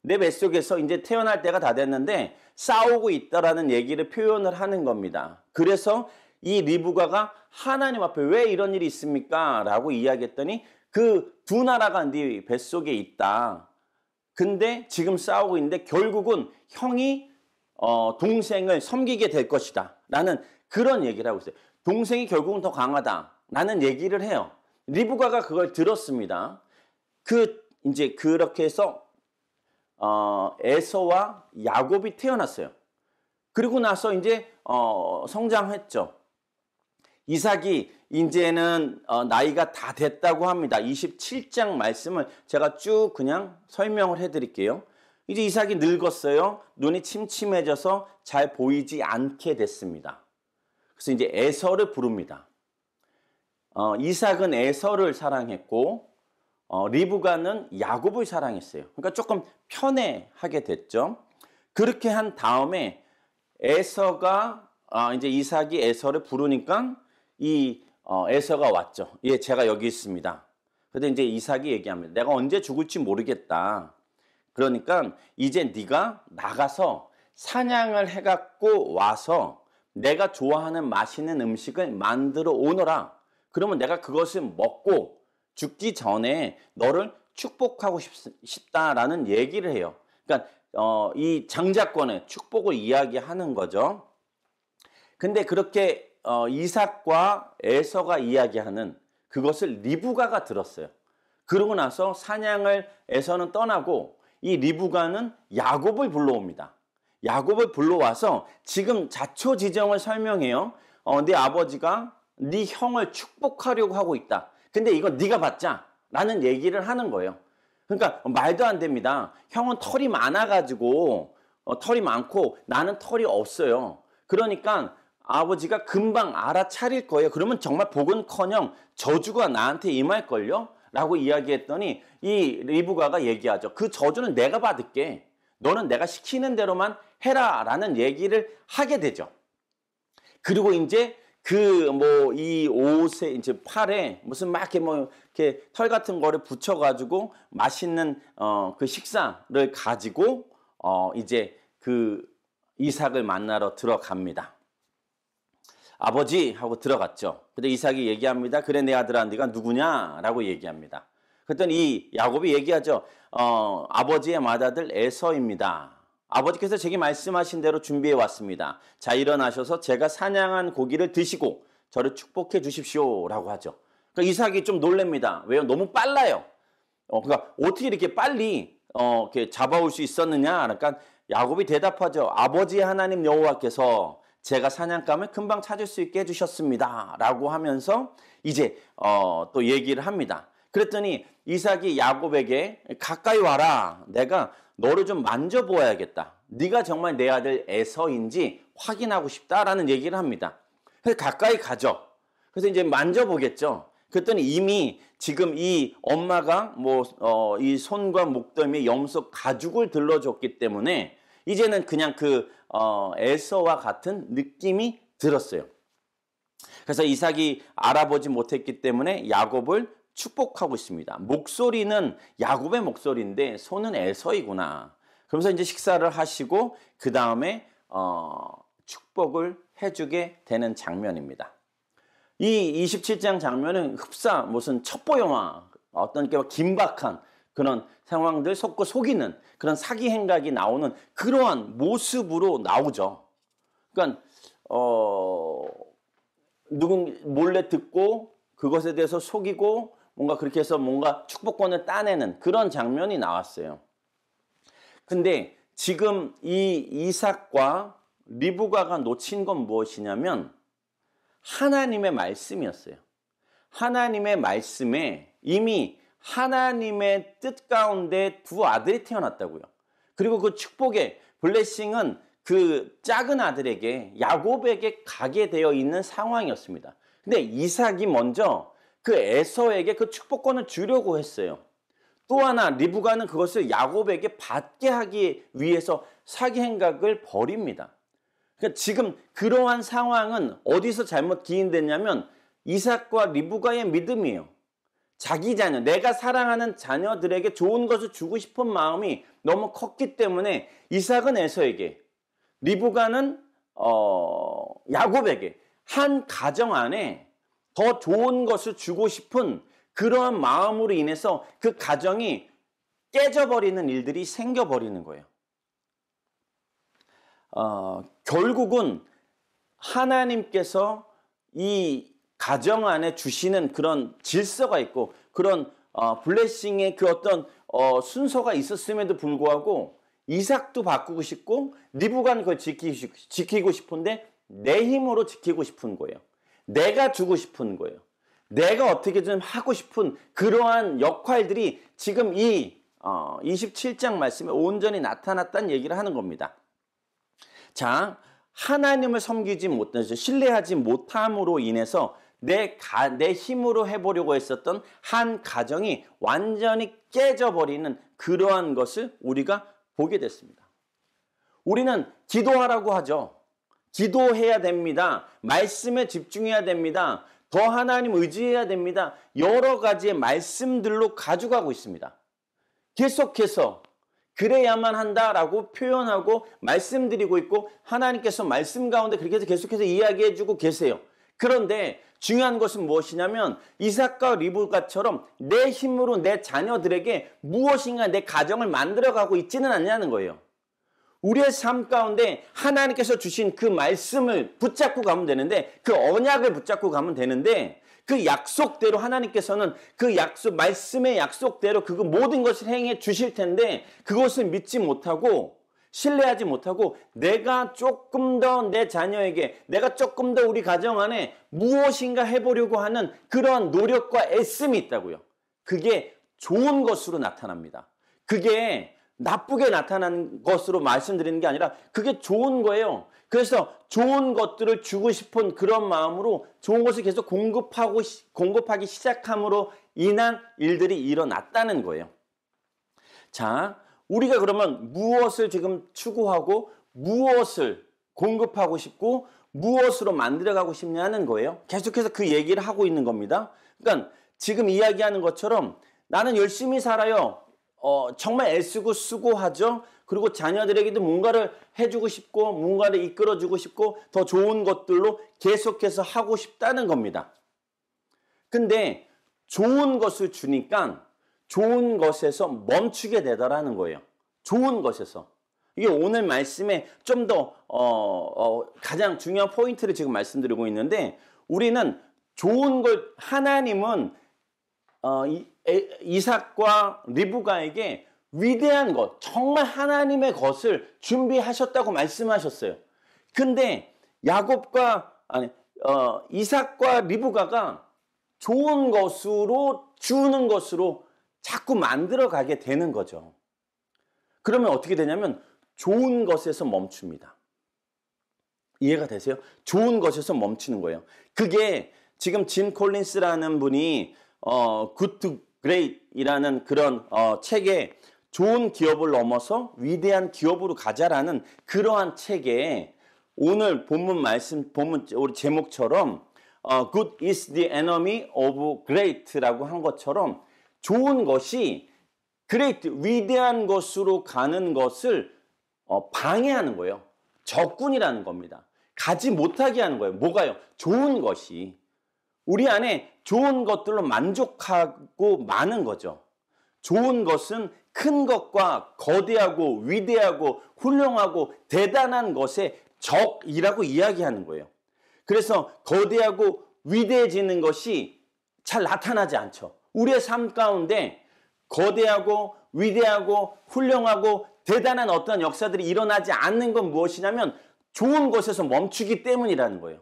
내 뱃속에서 이제 태어날 때가 다 됐는데 싸우고 있다라는 얘기를 표현을 하는 겁니다. 그래서 이 리브가가 하나님 앞에 왜 이런 일이 있습니까? 라고 이야기했더니 그 두 나라가 네 뱃속에 있다. 근데 지금 싸우고 있는데 결국은 형이 동생을 섬기게 될 것이다. 라는 그런 얘기를 하고 있어요. 동생이 결국은 더 강하다. 라는 얘기를 해요. 리브가가 그걸 들었습니다. 이제 그렇게 해서 에서와 야곱이 태어났어요. 그리고 나서 이제 성장했죠. 이삭이 이제는 나이가 다 됐다고 합니다. 27장 말씀을 제가 쭉 그냥 설명을 해드릴게요. 이제 이삭이 늙었어요. 눈이 침침해져서 잘 보이지 않게 됐습니다. 그래서 이제 에서를 부릅니다. 이삭은 에서를 사랑했고 리브가는 야곱을 사랑했어요. 그러니까 조금 편애하게 됐죠. 그렇게 한 다음에 에서가 이제 이삭이 에서를 부르니까 이 에서가 왔죠. 예, 제가 여기 있습니다. 근데 이제 이삭이 얘기합니다. 내가 언제 죽을지 모르겠다. 그러니까 이제 네가 나가서 사냥을 해갖고 와서 내가 좋아하는 맛있는 음식을 만들어 오너라. 그러면 내가 그것을 먹고 죽기 전에 너를 축복하고 싶다라는 얘기를 해요. 그러니까 이 장자권의 축복을 이야기하는 거죠. 근데 그렇게 이삭과 에서가 이야기하는 그것을 리브가가 들었어요. 그러고 나서 사냥을 에서는 떠나고 이 리브가는 야곱을 불러옵니다. 야곱을 불러와서 지금 자초지정을 설명해요. 네 아버지가 네 형을 축복하려고 하고 있다. 근데 이거 네가 받자 라는 얘기를 하는 거예요. 그러니까 말도 안 됩니다. 형은 털이 많아가지고 털이 많고 나는 털이 없어요. 그러니까 아버지가 금방 알아차릴 거예요. 그러면 정말 복은커녕 저주가 나한테 임할걸요? 라고 이야기했더니 이 리브가가 얘기하죠. 그 저주는 내가 받을게. 너는 내가 시키는 대로만 해라 라는 얘기를 하게 되죠. 그리고 이제 이 옷에 이제 팔에 무슨 막 이렇게 털 같은 거를 붙여가지고 맛있는 그 식사를 가지고 이제 그 이삭을 만나러 들어갑니다. 아버지 하고 들어갔죠. 근데 이삭이 얘기합니다. 그래 내 아들아 네가 누구냐라고 얘기합니다. 그랬더니 이 야곱이 얘기하죠. 아버지의 맏아들 에서입니다. 아버지께서 제게 말씀하신 대로 준비해 왔습니다. 자 일어나셔서 제가 사냥한 고기를 드시고 저를 축복해 주십시오라고 하죠. 그러니까 이삭이 좀 놀랍니다. 왜요? 너무 빨라요. 그러니까 어떻게 이렇게 빨리 이렇게 잡아올 수 있었느냐? 그러니까 야곱이 대답하죠. 아버지의 하나님 여호와께서 제가 사냥감을 금방 찾을 수 있게 해주셨습니다. 라고 하면서 이제 또 얘기를 합니다. 그랬더니 이삭이 야곱에게 가까이 와라. 내가 너를 좀 만져보아야겠다. 네가 정말 내 아들 에서인지 확인하고 싶다라는 얘기를 합니다. 그래서 가까이 가죠. 그래서 이제 만져보겠죠. 그랬더니 이미 지금 이 엄마가 이 손과 목덜미에 염소 가죽을 들러줬기 때문에 이제는 그냥 에서와 같은 느낌이 들었어요. 그래서 이삭이 알아보지 못했기 때문에 야곱을 축복하고 있습니다. 목소리는 야곱의 목소리인데 손은 에서이구나. 그러면서 이제 식사를 하시고 그 다음에 축복을 해주게 되는 장면입니다. 이 27장 장면은 흡사 무슨 첩보 영화 어떤 게 긴박한 그런 상황들 속이는 그런 사기 행각이 나오는 그러한 모습으로 나오죠. 그러니까 누군 몰래 듣고 그것에 대해서 속이고 뭔가 그렇게 해서 뭔가 축복권을 따내는 그런 장면이 나왔어요. 근데 지금 이 이삭과 리브가가 놓친 건 무엇이냐면 하나님의 말씀이었어요. 하나님의 말씀에 이미 하나님의 뜻 가운데 두 아들이 태어났다고요. 그리고 그 축복의 블레싱은 그 작은 아들에게 야곱에게 가게 되어 있는 상황이었습니다. 근데 이삭이 먼저 그 에서에게 그 축복권을 주려고 했어요. 또 하나 리브가는 그것을 야곱에게 받게 하기 위해서 사기 행각을 벌입니다. 그러니까 지금 그러한 상황은 어디서 잘못 기인됐냐면 이삭과 리브가의 믿음이에요. 자기 자녀, 내가 사랑하는 자녀들에게 좋은 것을 주고 싶은 마음이 너무 컸기 때문에 이삭은 에서에게, 리브가는 야곱에게 한 가정 안에 더 좋은 것을 주고 싶은 그러한 마음으로 인해서 그 가정이 깨져버리는 일들이 생겨버리는 거예요. 결국은 하나님께서 이 가정 안에 주시는 그런 질서가 있고 그런 블레싱의 그 어떤 순서가 있었음에도 불구하고 이삭도 바꾸고 싶고 리브가는 그걸 지키고 싶은데 내 힘으로 지키고 싶은 거예요. 내가 주고 싶은 거예요. 내가 어떻게 좀 하고 싶은 그러한 역할들이 지금 이 27장 말씀에 온전히 나타났다는 얘기를 하는 겁니다. 자, 하나님을 섬기지 못해서 신뢰하지 못함으로 인해서 내 힘으로 해보려고 했었던 한 가정이 완전히 깨져버리는 그러한 것을 우리가 보게 됐습니다. 우리는 기도하라고 하죠. 기도해야 됩니다. 말씀에 집중해야 됩니다. 더 하나님 의지해야 됩니다. 여러 가지의 말씀들로 가져가고 있습니다. 계속해서 그래야만 한다라고 표현하고 말씀드리고 있고 하나님께서 말씀 가운데 그렇게 해서 계속해서 이야기해주고 계세요. 그런데 중요한 것은 무엇이냐면 이삭과 리브가처럼 내 힘으로 내 자녀들에게 무엇인가 내 가정을 만들어가고 있지는 않냐는 거예요. 우리의 삶 가운데 하나님께서 주신 그 말씀을 붙잡고 가면 되는데 그 언약을 붙잡고 가면 되는데 그 약속대로 하나님께서는 그 말씀의 약속대로 그 모든 것을 행해 주실 텐데 그것을 믿지 못하고 신뢰하지 못하고 내가 조금 더 내 자녀에게 내가 조금 더 우리 가정 안에 무엇인가 해보려고 하는 그러한 노력과 애씀이 있다고요. 그게 좋은 것으로 나타납니다. 그게 나쁘게 나타나는 것으로 말씀드리는 게 아니라 그게 좋은 거예요. 그래서 좋은 것들을 주고 싶은 그런 마음으로 좋은 것을 계속 공급하기 시작함으로 인한 일들이 일어났다는 거예요. 자, 우리가 그러면 무엇을 지금 추구하고 무엇을 공급하고 싶고 무엇으로 만들어가고 싶냐는 거예요. 계속해서 그 얘기를 하고 있는 겁니다. 그러니까 지금 이야기하는 것처럼 나는 열심히 살아요. 정말 애쓰고 수고하죠. 그리고 자녀들에게도 뭔가를 해주고 싶고 뭔가를 이끌어주고 싶고 더 좋은 것들로 계속해서 하고 싶다는 겁니다. 근데 좋은 것을 주니까 좋은 것에서 멈추게 되더라는 거예요. 좋은 것에서. 이게 오늘 말씀에 좀 더 가장 중요한 포인트를 지금 말씀드리고 있는데 우리는 좋은 걸 하나님은 이삭과 리브가에게 위대한 것, 정말 하나님의 것을 준비하셨다고 말씀하셨어요. 근데 이삭과 리브가가 좋은 것으로 주는 것으로 자꾸 만들어 가게 되는 거죠. 그러면 어떻게 되냐면 좋은 것에서 멈춥니다. 이해가 되세요? 좋은 것에서 멈추는 거예요. 그게 지금 짐 콜린스라는 분이 Good to Great이라는 그런 책에 좋은 기업을 넘어서 위대한 기업으로 가자라는 그러한 책에 오늘 본문 우리 제목처럼 Good is the enemy of great라고 한 것처럼 좋은 것이 great, 위대한 것으로 가는 것을 방해하는 거예요. 적군이라는 겁니다. 가지 못하게 하는 거예요. 뭐가요? 좋은 것이. 우리 안에 좋은 것들로 만족하고 마는 거죠. 좋은 것은 큰 것과 거대하고 위대하고 훌륭하고 대단한 것의 적이라고 이야기하는 거예요. 그래서 거대하고 위대해지는 것이 잘 나타나지 않죠. 우리의 삶 가운데 거대하고 위대하고 훌륭하고 대단한 어떤 역사들이 일어나지 않는 건 무엇이냐면 좋은 것에서 멈추기 때문이라는 거예요.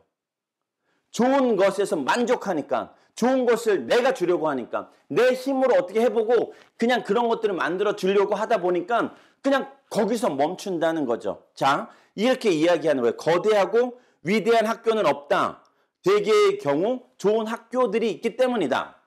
좋은 것에서 만족하니까 좋은 것을 내가 주려고 하니까 내 힘으로 어떻게 해보고 그냥 그런 것들을 만들어 주려고 하다 보니까 그냥 거기서 멈춘다는 거죠. 자, 이렇게 이야기하는 거예요. 거대하고 위대한 학교는 없다. 대개의 경우 좋은 학교들이 있기 때문이다.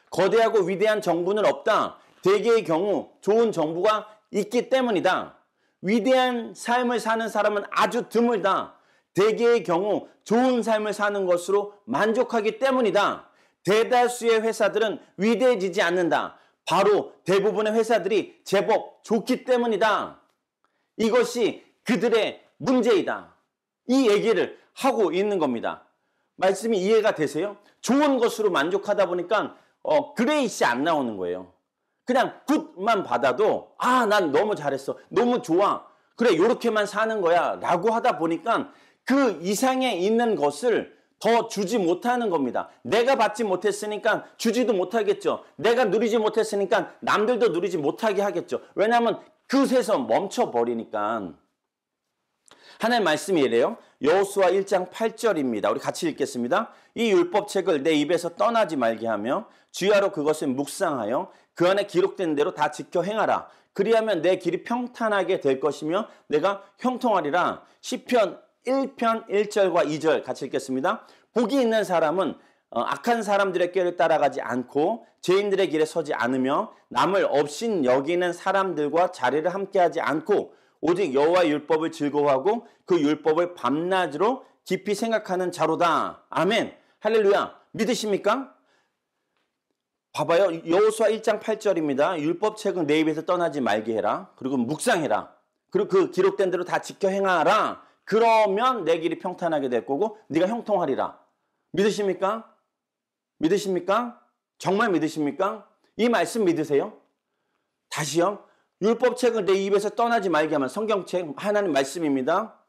거대하고 위대한 정부는 없다. 대개의 경우 좋은 정부가 있기 때문이다. 위대한 삶을 사는 사람은 아주 드물다. 대개의 경우 좋은 삶을 사는 것으로 만족하기 때문이다. 대다수의 회사들은 위대해지지 않는다. 바로 대부분의 회사들이 제법 좋기 때문이다. 이것이 그들의 문제이다. 이 얘기를 하고 있는 겁니다. 말씀이 이해가 되세요? 좋은 것으로 만족하다 보니까 그레이시 안 나오는 거예요. 그냥 굿만 받아도 난 너무 잘했어. 너무 좋아. 그래, 요렇게만 사는 거야. 라고 하다 보니까 그 이상에 있는 것을 더 주지 못하는 겁니다. 내가 받지 못했으니까 주지도 못하겠죠. 내가 누리지 못했으니까 남들도 누리지 못하게 하겠죠. 왜냐하면 그새서 멈춰버리니까. 하나님 말씀이 이래요. 여호수아 1장 8절입니다. 우리 같이 읽겠습니다. 이 율법책을 내 입에서 떠나지 말게 하며 주야로 그것을 묵상하여 그 안에 기록된 대로 다 지켜 행하라. 그리하면 내 길이 평탄하게 될 것이며 내가 형통하리라. 시편 1편 1절과 2절 같이 읽겠습니다. 복이 있는 사람은 악한 사람들의 꾀를 따라가지 않고 죄인들의 길에 서지 않으며 남을 업신 여기는 사람들과 자리를 함께하지 않고 오직 여호와의 율법을 즐거워하고 그 율법을 밤낮으로 깊이 생각하는 자로다. 아멘. 할렐루야. 믿으십니까? 봐봐요. 여호수아 1장 8절입니다. 율법책은 내 입에서 떠나지 말게 해라. 그리고 묵상해라. 그리고 그 기록된 대로 다 지켜 행하라. 그러면 내 길이 평탄하게 될 거고 네가 형통하리라. 믿으십니까? 믿으십니까? 정말 믿으십니까? 이 말씀 믿으세요? 다시요. 율법책을 내 입에서 떠나지 말게 하면 성경책 하나님 말씀입니다.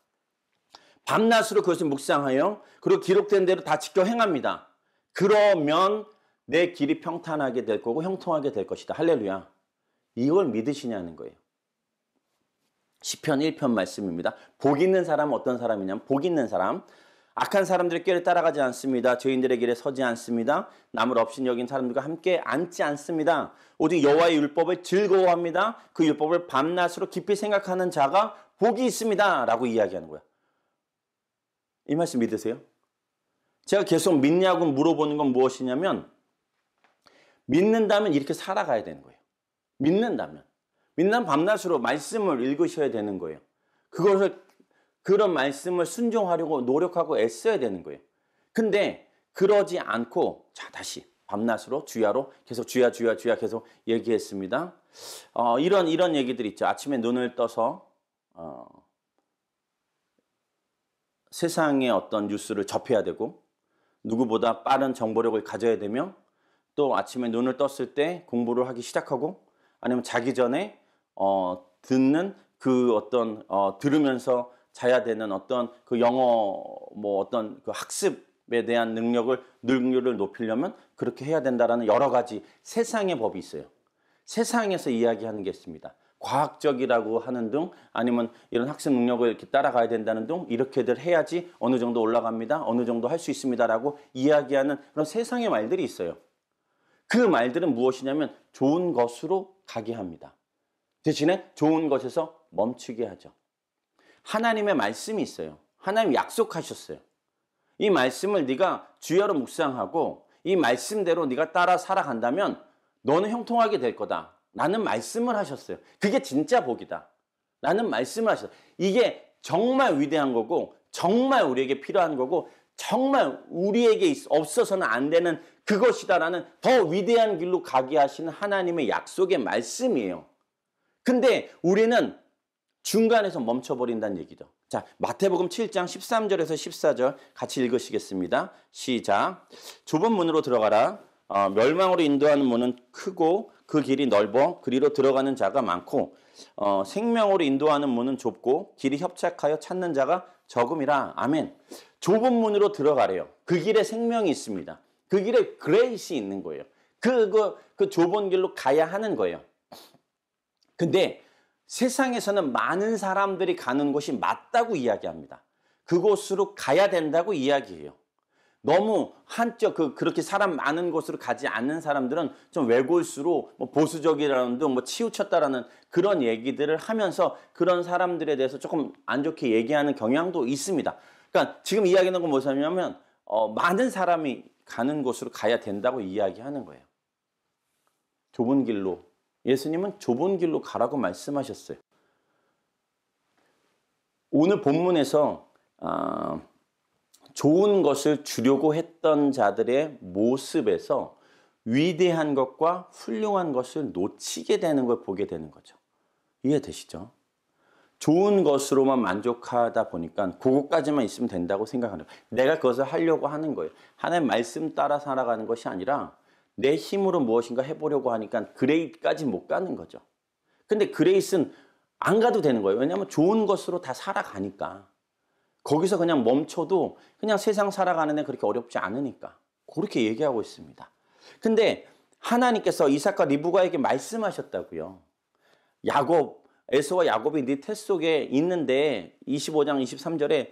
밤낮으로 그것을 묵상하여 그리고 기록된 대로 다 지켜 행합니다. 그러면 내 길이 평탄하게 될 거고 형통하게 될 것이다. 할렐루야. 이걸 믿으시냐는 거예요. 시편 1편 말씀입니다. 복 있는 사람은 어떤 사람이냐면 복 있는 사람. 악한 사람들의 꾀를 따라가지 않습니다. 죄인들의 길에 서지 않습니다. 남을 업신 여긴 사람들과 함께 앉지 않습니다. 오직 여호와의 율법을 즐거워합니다. 그 율법을 밤낮으로 깊이 생각하는 자가 복이 있습니다. 라고 이야기하는 거야. 이 말씀 믿으세요? 제가 계속 믿냐고 물어보는 건 무엇이냐면 믿는다면 이렇게 살아가야 되는 거예요. 믿는다면 밤낮으로 말씀을 읽으셔야 되는 거예요. 그런 말씀을 순종하려고 노력하고 애써야 되는 거예요. 근데 그러지 않고 자 다시 밤낮으로 주야로 계속 주야 계속 얘기했습니다. 이런 얘기들 있죠. 아침에 눈을 떠서 세상의 어떤 뉴스를 접해야 되고 누구보다 빠른 정보력을 가져야 되며 또 아침에 눈을 떴을 때 공부를 하기 시작하고 아니면 자기 전에 듣는 그 어떤 들으면서 자야 되는 어떤 그 영어 어떤 그 학습에 대한 능력을 높이려면 그렇게 해야 된다라는 여러 가지 세상의 법이 있어요. 세상에서 이야기하는 게 있습니다. 과학적이라고 하는 등 아니면 이런 학습 능력을 이렇게 따라가야 된다는 등 이렇게들 해야지 어느 정도 올라갑니다. 어느 정도 할 수 있습니다라고 이야기하는 그런 세상의 말들이 있어요. 그 말들은 무엇이냐면 좋은 것으로 가게 합니다. 대신에 좋은 것에서 멈추게 하죠. 하나님의 말씀이 있어요. 하나님 약속하셨어요. 이 말씀을 네가 주야로 묵상하고 이 말씀대로 네가 따라 살아간다면 너는 형통하게 될 거다. 라는 말씀을 하셨어요. 그게 진짜 복이다. 라는 말씀을 하셨어요. 이게 정말 위대한 거고 정말 우리에게 필요한 거고 정말 우리에게 없어서는 안 되는 그것이다라는 더 위대한 길로 가게 하시는 하나님의 약속의 말씀이에요. 근데 우리는 중간에서 멈춰버린다는 얘기죠. 자, 마태복음 7장 13절에서 14절 같이 읽으시겠습니다. 시작. 좁은 문으로 들어가라. 멸망으로 인도하는 문은 크고 그 길이 넓어 그리로 들어가는 자가 많고 생명으로 인도하는 문은 좁고 길이 협착하여 찾는 자가 적음이라. 아멘. 좁은 문으로 들어가래요. 그 길에 생명이 있습니다. 그 길에 그레이스 있는 거예요. 그 좁은 길로 가야 하는 거예요. 근데 세상에서는 많은 사람들이 가는 곳이 맞다고 이야기합니다. 그곳으로 가야 된다고 이야기해요. 너무 한쪽 그렇게 사람 많은 곳으로 가지 않는 사람들은 좀 외골수로 보수적이라는 등 치우쳤다라는 그런 얘기들을 하면서 그런 사람들에 대해서 조금 안 좋게 얘기하는 경향도 있습니다. 그러니까 지금 이야기하는 건 무엇이냐면 많은 사람이 가는 곳으로 가야 된다고 이야기하는 거예요. 좁은 길로. 예수님은 좁은 길로 가라고 말씀하셨어요. 오늘 본문에서 좋은 것을 주려고 했던 자들의 모습에서 위대한 것과 훌륭한 것을 놓치게 되는 걸 보게 되는 거죠. 이해되시죠? 좋은 것으로만 만족하다 보니까 그것까지만 있으면 된다고 생각하는 거예요. 내가 그것을 하려고 하는 거예요. 하나님 말씀 따라 살아가는 것이 아니라 내 힘으로 무엇인가 해보려고 하니까 그레이스까지 못 가는 거죠. 근데 그레이스는 안 가도 되는 거예요. 왜냐하면 좋은 것으로 다 살아가니까. 거기서 그냥 멈춰도 그냥 세상 살아가는 데 그렇게 어렵지 않으니까. 그렇게 얘기하고 있습니다. 근데 하나님께서 이삭과 리브가에게 말씀하셨다고요. 야곱, 에서와 야곱이 네 태 속에 있는데 25장 23절에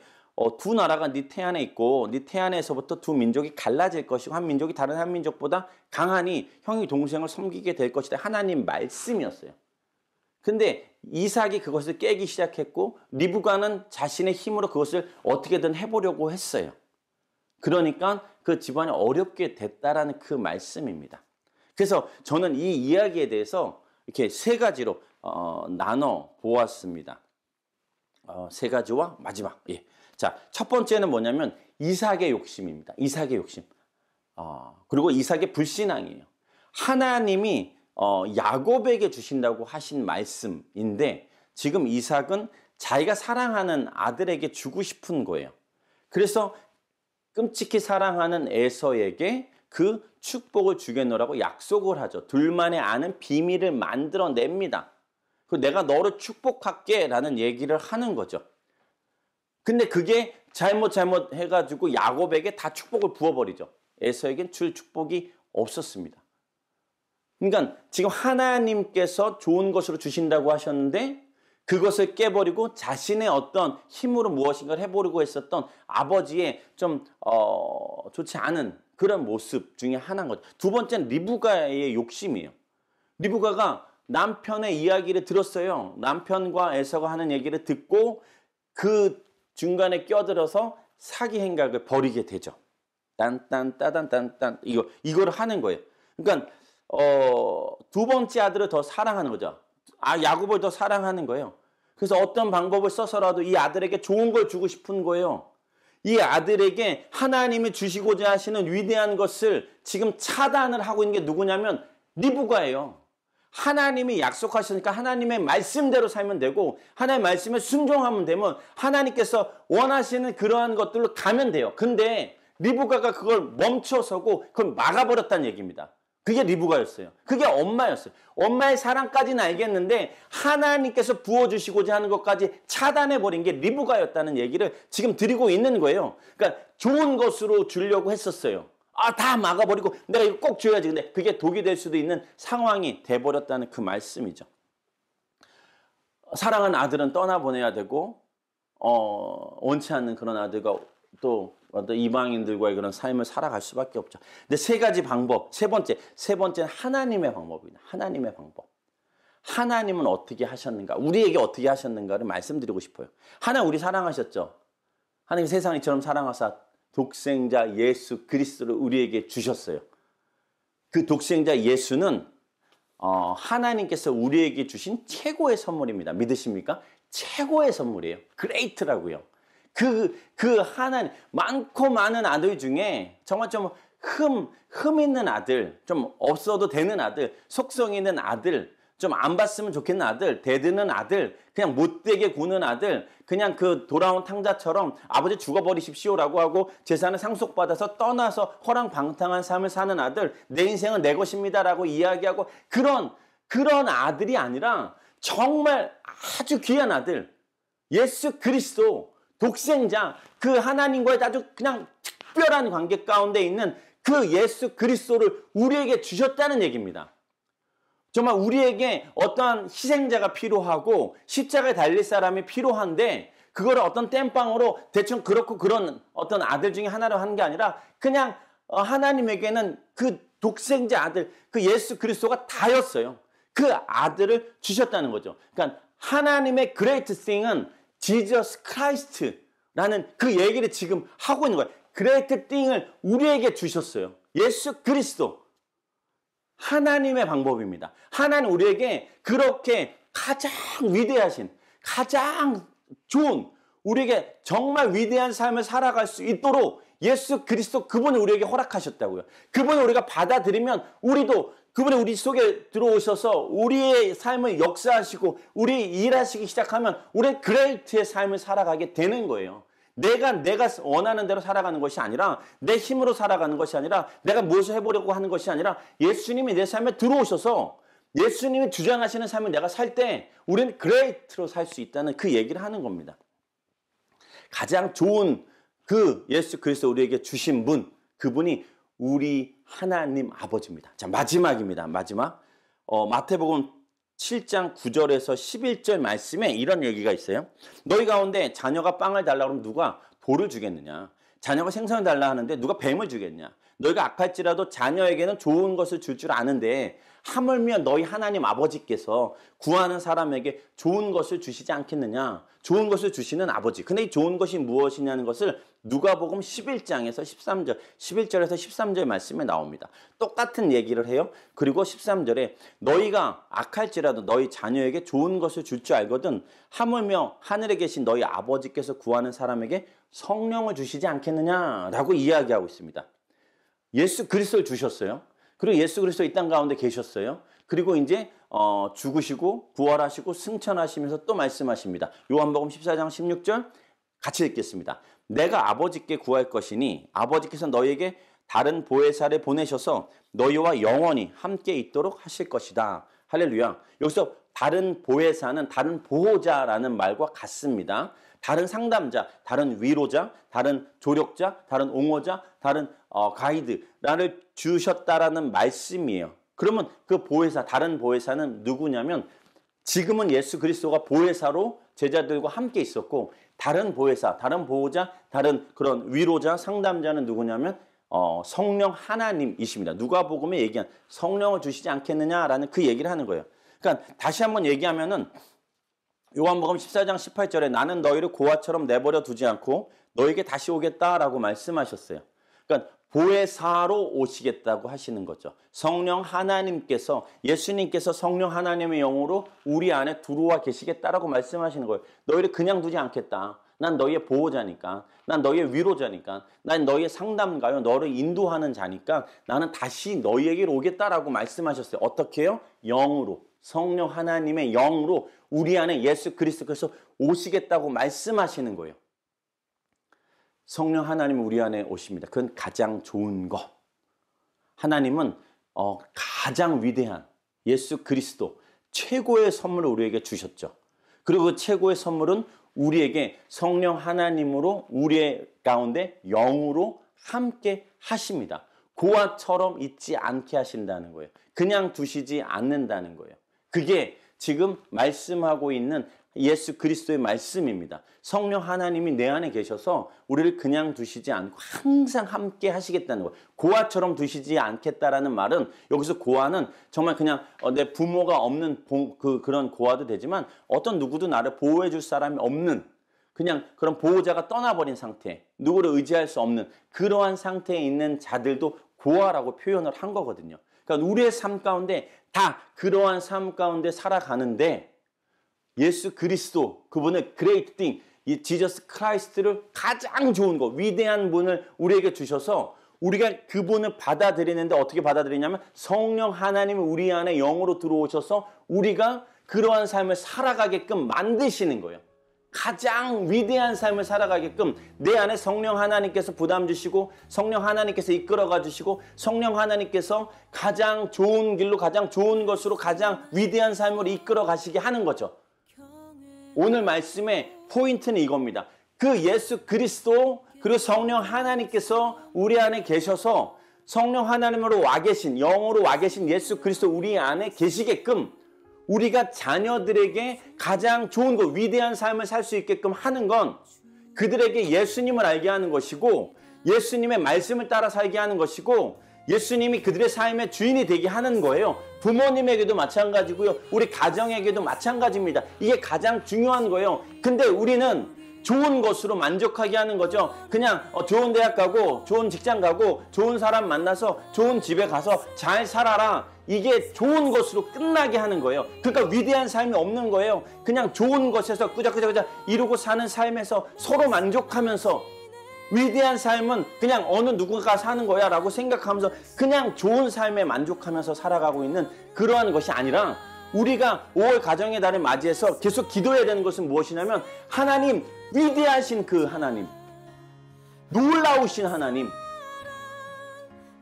두 나라가 네 태 안에 있고 네 태 안에서부터 두 민족이 갈라질 것이고 한 민족이 다른 한 민족보다 강하니 형이 동생을 섬기게 될 것이다. 하나님 말씀이었어요. 근데 이삭이 그것을 깨기 시작했고 리브가는 자신의 힘으로 그것을 어떻게든 해보려고 했어요. 그러니까 그 집안이 어렵게 됐다라는 그 말씀입니다. 그래서 저는 이 이야기에 대해서 이렇게 세 가지로 나눠 보았습니다. 세 가지와 마지막. 예. 자, 첫 번째는 뭐냐면 이삭의 욕심입니다. 이삭의 욕심. 그리고 이삭의 불신앙이에요. 하나님이 야곱에게 주신다고 하신 말씀인데 지금 이삭은 자기가 사랑하는 아들에게 주고 싶은 거예요. 그래서 끔찍히 사랑하는 에서에게 그 축복을 주겠노라고 약속을 하죠. 둘만의 아는 비밀을 만들어냅니다. 내가 너를 축복할게 라는 얘기를 하는 거죠. 근데 그게 잘못 해가지고 야곱에게 다 축복을 부어버리죠. 에서에겐 줄 축복이 없었습니다. 그러니까 지금 하나님께서 좋은 것으로 주신다고 하셨는데 그것을 깨버리고 자신의 어떤 힘으로 무엇인가를 해보려고 했었던 아버지의 좀 좋지 않은 그런 모습 중에 하나인 거죠. 두 번째는 리브가의 욕심이에요. 리브가가 남편의 이야기를 들었어요. 남편과 에서가 하는 얘기를 듣고 그 중간에 껴들어서 사기 행각을 벌이게 되죠. 딴딴따단딴딴 이거를 하는 거예요. 그러니까 두 번째 아들을 더 사랑하는 거죠. 야곱을 더 사랑하는 거예요. 그래서 어떤 방법을 써서라도 이 아들에게 좋은 걸 주고 싶은 거예요. 이 아들에게 하나님이 주시고자 하시는 위대한 것을 지금 차단을 하고 있는 게 누구냐면 리브가예요. 하나님이 약속하시니까 하나님의 말씀대로 살면 되고 하나님의 말씀에 순종하면 되면 하나님께서 원하시는 그러한 것들로 가면 돼요. 근데 리브가가 그걸 멈춰서고 그걸 막아버렸다는 얘기입니다. 그게 리브가였어요. 그게 엄마였어요. 엄마의 사랑까지는 알겠는데 하나님께서 부어주시고자 하는 것까지 차단해버린 게 리브가였다는 얘기를 지금 드리고 있는 거예요. 그러니까 좋은 것으로 주려고 했었어요. 다 막아버리고 내가 이거 꼭 줘야지. 근데 그게 독이 될 수도 있는 상황이 돼버렸다는 그 말씀이죠. 사랑하는 아들은 떠나보내야 되고 원치 않는 그런 아들과 또 이방인들과의 그런 삶을 살아갈 수밖에 없죠. 근데 세 가지 방법. 세 번째는 하나님의 방법입니다. 하나님의 방법. 하나님은 어떻게 하셨는가? 우리에게 어떻게 하셨는가를 말씀드리고 싶어요. 하나님 우리 사랑하셨죠. 하나님 세상을 이처럼 사랑하사 독생자 예수 그리스도를 우리에게 주셨어요. 그 독생자 예수는 하나님께서 우리에게 주신 최고의 선물입니다. 믿으십니까? 최고의 선물이에요. 그레이트라고요. 그 하나님 많고 많은 아들 중에 정말 좀 흠 있는 아들, 좀 없어도 되는 아들, 속성 있는 아들, 좀 안 봤으면 좋겠는 아들, 대드는 아들, 그냥 못되게 구는 아들, 그냥 그 돌아온 탕자처럼 아버지 죽어버리십시오라고 하고 재산을 상속받아서 떠나서 허랑방탕한 삶을 사는 아들, 내 인생은 내 것입니다라고 이야기하고 그런 아들이 아니라 정말 아주 귀한 아들, 예수 그리스도 독생자, 그 하나님과의 아주 그냥 특별한 관계 가운데 있는 그 예수 그리스도를 우리에게 주셨다는 얘기입니다. 정말 우리에게 어떠한 희생자가 필요하고 십자가에 달릴 사람이 필요한데 그거를 어떤 땜빵으로 대충 그렇고 그런 어떤 아들 중에 하나로 하는 게 아니라 그냥 하나님에게는 그 독생자 아들, 그 예수 그리스도가 다였어요. 그 아들을 주셨다는 거죠. 그러니까 하나님의 great thing은 Jesus Christ라는 그 얘기를 지금 하고 있는 거예요. great thing을 우리에게 주셨어요. 예수 그리스도. 하나님의 방법입니다. 하나님 우리에게 그렇게 가장 위대하신, 가장 좋은, 우리에게 정말 위대한 삶을 살아갈 수 있도록 예수 그리스도 그분을 우리에게 허락하셨다고요. 그분을 우리가 받아들이면 우리도 그분이 우리 속에 들어오셔서 우리의 삶을 역사하시고 우리 일하시기 시작하면 우리는 그레이트의 삶을 살아가게 되는 거예요. 내가 원하는 대로 살아가는 것이 아니라 내 힘으로 살아가는 것이 아니라 내가 무엇을 해보려고 하는 것이 아니라 예수님이 내 삶에 들어오셔서 예수님이 주장하시는 삶을 내가 살 때 우리는 그레이트로 살 수 있다는 그 얘기를 하는 겁니다. 가장 좋은 그 예수 그리스도 우리에게 주신 분, 그분이 우리 하나님 아버지입니다. 자, 마지막입니다. 마지막. 마태복음 7장 9절에서 11절 말씀에 이런 얘기가 있어요. 너희 가운데 자녀가 빵을 달라 그러면 누가 돌을 주겠느냐? 자녀가 생선을 달라 하는데 누가 뱀을 주겠냐? 너희가 악할지라도 자녀에게는 좋은 것을 줄 줄 아는데 하물며 너희 하나님 아버지께서 구하는 사람에게 좋은 것을 주시지 않겠느냐? 좋은 것을 주시는 아버지. 근데 이 좋은 것이 무엇이냐는 것을 누가복음 11장에서 13절, 11절에서 13절 말씀에 나옵니다. 똑같은 얘기를 해요. 그리고 13절에 너희가 악할지라도 너희 자녀에게 좋은 것을 줄 줄 알거든 하물며 하늘에 계신 너희 아버지께서 구하는 사람에게 성령을 주시지 않겠느냐라고 이야기하고 있습니다. 예수 그리스도를 주셨어요. 그리고 예수 그리스도 이 땅 가운데 계셨어요. 그리고 이제 죽으시고 부활하시고 승천하시면서 또 말씀하십니다. 요한복음 14장 16절 같이 읽겠습니다. 내가 아버지께 구할 것이니 아버지께서 너희에게 다른 보혜사를 보내셔서 너희와 영원히 함께 있도록 하실 것이다. 할렐루야. 여기서 다른 보혜사는 다른 보호자라는 말과 같습니다. 다른 상담자, 다른 위로자, 다른 조력자, 다른 옹호자, 다른 가이드를 주셨다라는 말씀이에요. 그러면 그 보혜사, 다른 보혜사는 누구냐면 지금은 예수 그리스도가 보혜사로 제자들과 함께 있었고 다른 보혜사, 다른 보호자, 다른 그런 위로자, 상담자는 누구냐면 성령 하나님이십니다. 누가복음에 얘기한 성령을 주시지 않겠느냐라는 그 얘기를 하는 거예요. 그러니까 다시 한번 얘기하면은 요한복음 14장 18절에 나는 너희를 고아처럼 내버려 두지 않고 너에게 다시 오겠다라고 말씀하셨어요. 그러니까 보혜사로 오시겠다고 하시는 거죠. 성령 하나님께서 예수님께서 성령 하나님의 영으로 우리 안에 들어와 계시겠다라고 말씀하시는 거예요. 너희를 그냥 두지 않겠다. 난 너희의 보호자니까. 난 너희의 위로자니까. 난 너희의 상담가요. 너를 인도하는 자니까 나는 다시 너희에게로 오겠다라고 말씀하셨어요. 어떻게 해요? 영으로. 성령 하나님의 영으로 우리 안에 예수 그리스도께서 오시겠다고 말씀하시는 거예요. 성령 하나님은 우리 안에 오십니다. 그건 가장 좋은 것. 하나님은 가장 위대한 예수 그리스도 최고의 선물을 우리에게 주셨죠. 그리고 그 최고의 선물은 우리에게 성령 하나님으로 우리의 가운데 영으로 함께 하십니다. 고아처럼 있지 않게 하신다는 거예요. 그냥 두시지 않는다는 거예요. 그게 지금 말씀하고 있는 예수 그리스도의 말씀입니다. 성령 하나님이 내 안에 계셔서 우리를 그냥 두시지 않고 항상 함께 하시겠다는 거예요. 고아처럼 두시지 않겠다라는 말은 여기서 고아는 정말 그냥 내 부모가 없는 그런 고아도 되지만 어떤 누구도 나를 보호해 줄 사람이 없는 그냥 그런 보호자가 떠나버린 상태, 누구를 의지할 수 없는 그러한 상태에 있는 자들도 고아라고 표현을 한 거거든요. 그러니까 우리의 삶 가운데 다 그러한 삶 가운데 살아가는데 예수 그리스도 그분의 great thing, 이 지저스 크라이스트를 가장 좋은 거, 위대한 분을 우리에게 주셔서 우리가 그분을 받아들이는데 어떻게 받아들이냐면 성령 하나님이 우리 안에 영으로 들어오셔서 우리가 그러한 삶을 살아가게끔 만드시는 거예요. 가장 위대한 삶을 살아가게끔 내 안에 성령 하나님께서 부담 주시고 성령 하나님께서 이끌어가 주시고 성령 하나님께서 가장 좋은 길로 가장 좋은 것으로 가장 위대한 삶으로 이끌어 가시게 하는 거죠. 오늘 말씀의 포인트는 이겁니다. 그 예수 그리스도 그리고 성령 하나님께서 우리 안에 계셔서 성령 하나님으로 와 계신 영으로 와 계신 예수 그리스도 우리 안에 계시게끔 우리가 자녀들에게 가장 좋은 것, 위대한 삶을 살 수 있게끔 하는 건 그들에게 예수님을 알게 하는 것이고 예수님의 말씀을 따라 살게 하는 것이고 예수님이 그들의 삶의 주인이 되게 하는 거예요. 부모님에게도 마찬가지고요. 우리 가정에게도 마찬가지입니다. 이게 가장 중요한 거예요. 근데 우리는 좋은 것으로 만족하게 하는 거죠. 그냥 좋은 대학 가고 좋은 직장 가고 좋은 사람 만나서 좋은 집에 가서 잘 살아라. 이게 좋은 것으로 끝나게 하는 거예요. 그러니까 위대한 삶이 없는 거예요. 그냥 좋은 것에서 꾸작꾸작 이루고 사는 삶에서 서로 만족하면서 위대한 삶은 그냥 어느 누구가 사는 거야 라고 생각하면서 그냥 좋은 삶에 만족하면서 살아가고 있는 그러한 것이 아니라 우리가 5월 가정의 달을 맞이해서 계속 기도해야 되는 것은 무엇이냐면 하나님, 위대하신 그 하나님, 놀라우신 하나님,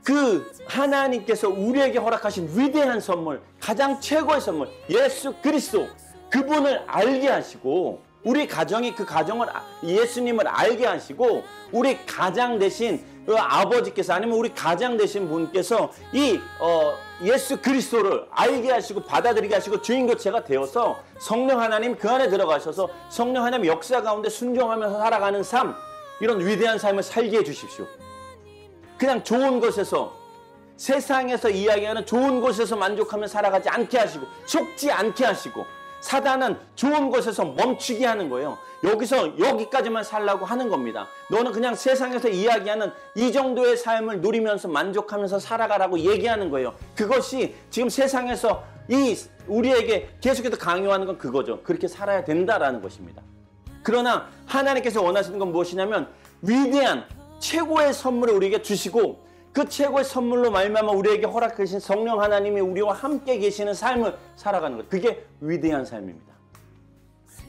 그 하나님께서 우리에게 허락하신 위대한 선물, 가장 최고의 선물, 예수 그리스도, 그분을 알게 하시고 우리 가정이 그 가정을 예수님을 알게 하시고 우리 가장 대신 그 아버지께서 아니면 우리 가장 되신 분께서 이 예수 그리스도를 알게 하시고 받아들이게 하시고 주인 교체가 되어서 성령 하나님 그 안에 들어가셔서 성령 하나님 역사 가운데 순종하면서 살아가는 삶, 이런 위대한 삶을 살게 해주십시오. 그냥 좋은 곳에서, 세상에서 이야기하는 좋은 곳에서 만족하며 살아가지 않게 하시고 속지 않게 하시고, 사단은 좋은 곳에서 멈추게 하는 거예요. 여기서 여기까지만 살라고 하는 겁니다. 너는 그냥 세상에서 이야기하는 이 정도의 삶을 누리면서 만족하면서 살아가라고 얘기하는 거예요. 그것이 지금 세상에서 우리에게 계속해서 강요하는 건 그거죠. 그렇게 살아야 된다라는 것입니다. 그러나 하나님께서 원하시는 건 무엇이냐면 위대한 최고의 선물을 우리에게 주시고 그 최고의 선물로 말미암아 우리에게 허락하신 성령 하나님이 우리와 함께 계시는 삶을 살아가는 것. 그게 위대한 삶입니다.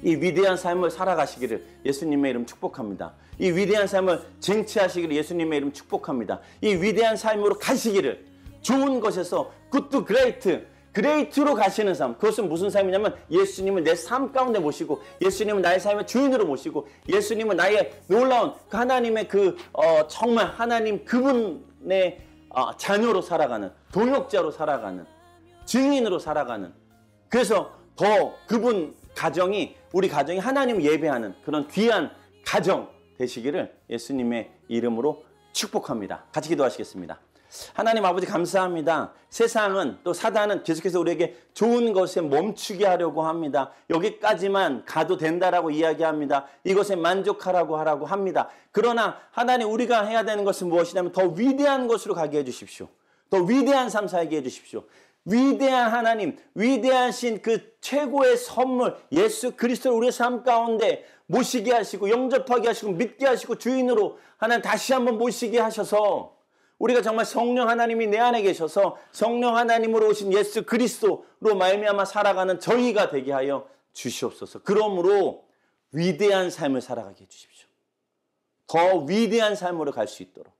이 위대한 삶을 살아가시기를 예수님의 이름 축복합니다. 이 위대한 삶을 쟁취하시기를 예수님의 이름 축복합니다. 이 위대한 삶으로 가시기를, 좋은 것에서 good to great로 가시는 삶. 그것은 무슨 삶이냐면 예수님을 내 삶 가운데 모시고, 예수님을 나의 삶의 주인으로 모시고, 예수님을 나의 놀라운 하나님의 정말 하나님 그분의 자녀로 살아가는, 동역자로 살아가는, 증인으로 살아가는, 그래서 더 그분 가정이, 우리 가정이 하나님을 예배하는 그런 귀한 가정 되시기를 예수님의 이름으로 축복합니다. 같이 기도하시겠습니다. 하나님 아버지 감사합니다. 세상은, 또 사단은 계속해서 우리에게 좋은 것에 멈추게 하려고 합니다. 여기까지만 가도 된다라고 이야기합니다. 이것에 만족하라고 하라고 합니다. 그러나 하나님, 우리가 해야 되는 것은 무엇이냐면 더 위대한 것으로 가게 해주십시오. 더 위대한 삶 살게 해주십시오. 위대한 하나님, 위대하신 그 최고의 선물 예수 그리스도를 우리의 삶 가운데 모시게 하시고 영접하게 하시고 믿게 하시고 주인으로 하나님 다시 한번 모시게 하셔서 우리가 정말 성령 하나님이 내 안에 계셔서 성령 하나님으로 오신 예수 그리스도로 말미암아 살아가는 저희가 되게 하여 주시옵소서. 그러므로 위대한 삶을 살아가게 해주십시오. 더 위대한 삶으로 갈 수 있도록,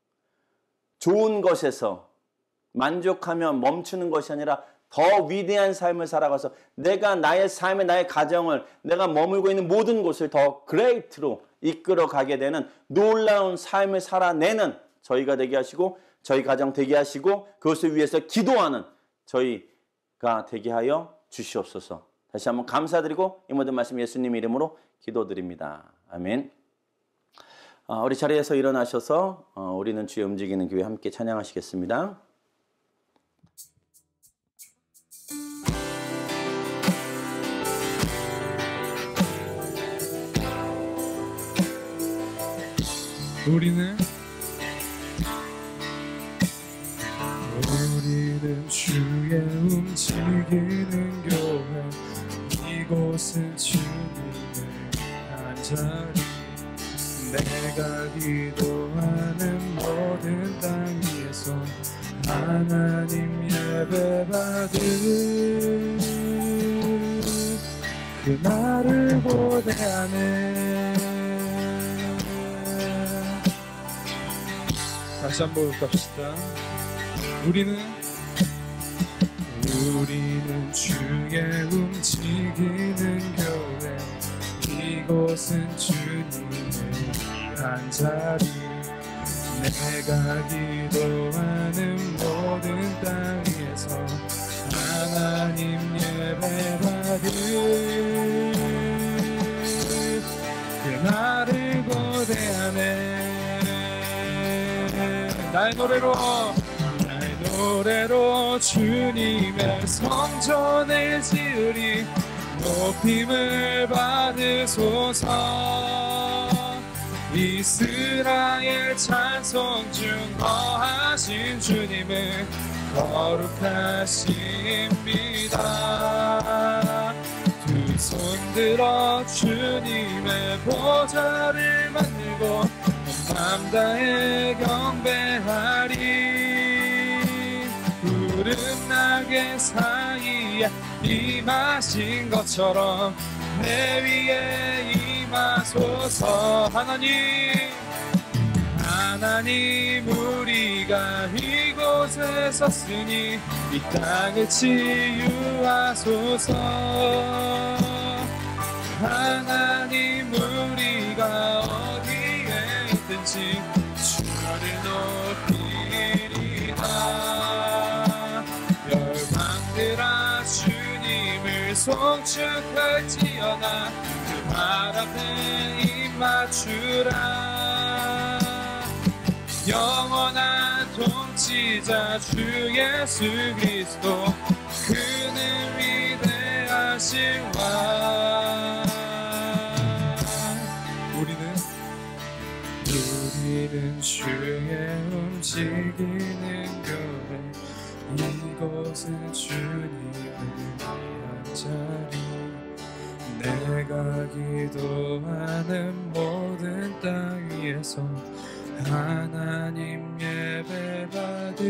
좋은 것에서 만족하며 멈추는 것이 아니라 더 위대한 삶을 살아가서 내가 나의 삶에, 나의 가정을, 내가 머물고 있는 모든 곳을 더 그레이트로 이끌어가게 되는 놀라운 삶을 살아내는 저희가 되게 하시고, 저희 가정 되게 하시고, 그것을 위해서 기도하는 저희가 되게 하여 주시옵소서. 다시 한번 감사드리고 이 모든 말씀 예수님 이름으로 기도드립니다. 아멘. 우리 자리에서 일어나셔서 우리는 주의 움직이는 교회 함께 찬양하시겠습니다. 우리는 주의 움직이는 교회, 이곳은 주님의 한자리, 내가 기도하는 모든 땅 위에서 하나님 예배받을 그날을 고대하네. 다시 한번 갑시다. 우리는 주의 움직이는 교회, 이곳은 주님의 한자리, 내가 기도하는 모든 땅 위에서 하나님 예배받을 그날을 고대하네. 나의 노래로 주님의 성전을 지으리, 높임을 받으소서. 이스라엘 찬송 중 거하신 주님은 거룩하십니다. 두 손 들어 주님의 보좌를 만들고 맘 다해 경배하리. 푸른 낙의 사이에 임하신 것처럼 내 위에 임하소서. 하나님 우리가 이곳에 섰으니 이 땅을 치유하소서. 하나님 우리가 어디에 있든지 주를 높이리다. 열방들아 주님을 송축할지어다. 그 발 앞에 입 맞추라. 영원한 통치자 주 예수 그리스도 그는 위대하신 왕. 우리는 주의 움직이는 교회, 이곳은 주님을 위한 자리. 내가 기도하는 모든 땅 위에서 하나님 예배받을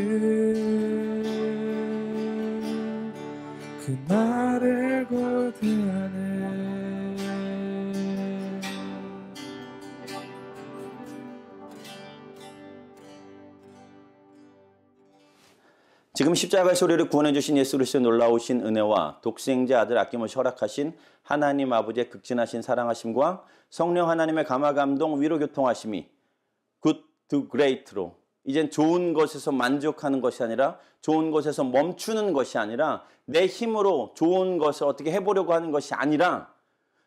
그날을 고대하네. 지금 십자가의 소리를 구원해 주신 예수 그리스도의 놀라우신 은혜와 독생자 아들 아낌없이 허락하신 하나님 아버지의 극진하신 사랑하심과 성령 하나님의 감화 감동 위로 교통하심이 good to great로 이젠 좋은 것에서 만족하는 것이 아니라 좋은 것에서 멈추는 것이 아니라 내 힘으로 좋은 것을 어떻게 해보려고 하는 것이 아니라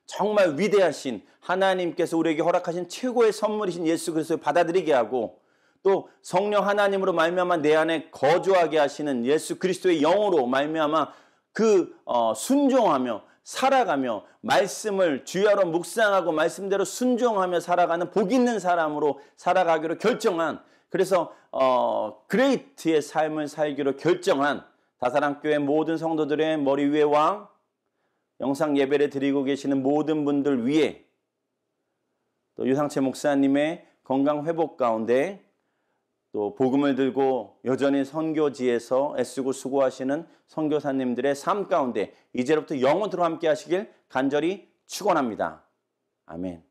정말 위대하신 하나님께서 우리에게 허락하신 최고의 선물이신 예수 그리스도를 받아들이게 하고 또 성령 하나님으로 말미암아 내 안에 거주하게 하시는 예수 그리스도의 영으로 말미암아 순종하며 살아가며 말씀을 주야로 묵상하고 말씀대로 순종하며 살아가는 복 있는 사람으로 살아가기로 결정한, 그래서 그레이트의 삶을 살기로 결정한 다사랑교회 모든 성도들의 머리 위에 왕, 영상 예배를 드리고 계시는 모든 분들 위에 또 유상채 목사님의 건강 회복 가운데 또 복음을 들고 여전히 선교지에서 애쓰고 수고하시는 선교사님들의 삶 가운데 이제부터 영원토록 함께 하시길 간절히 축원합니다. 아멘.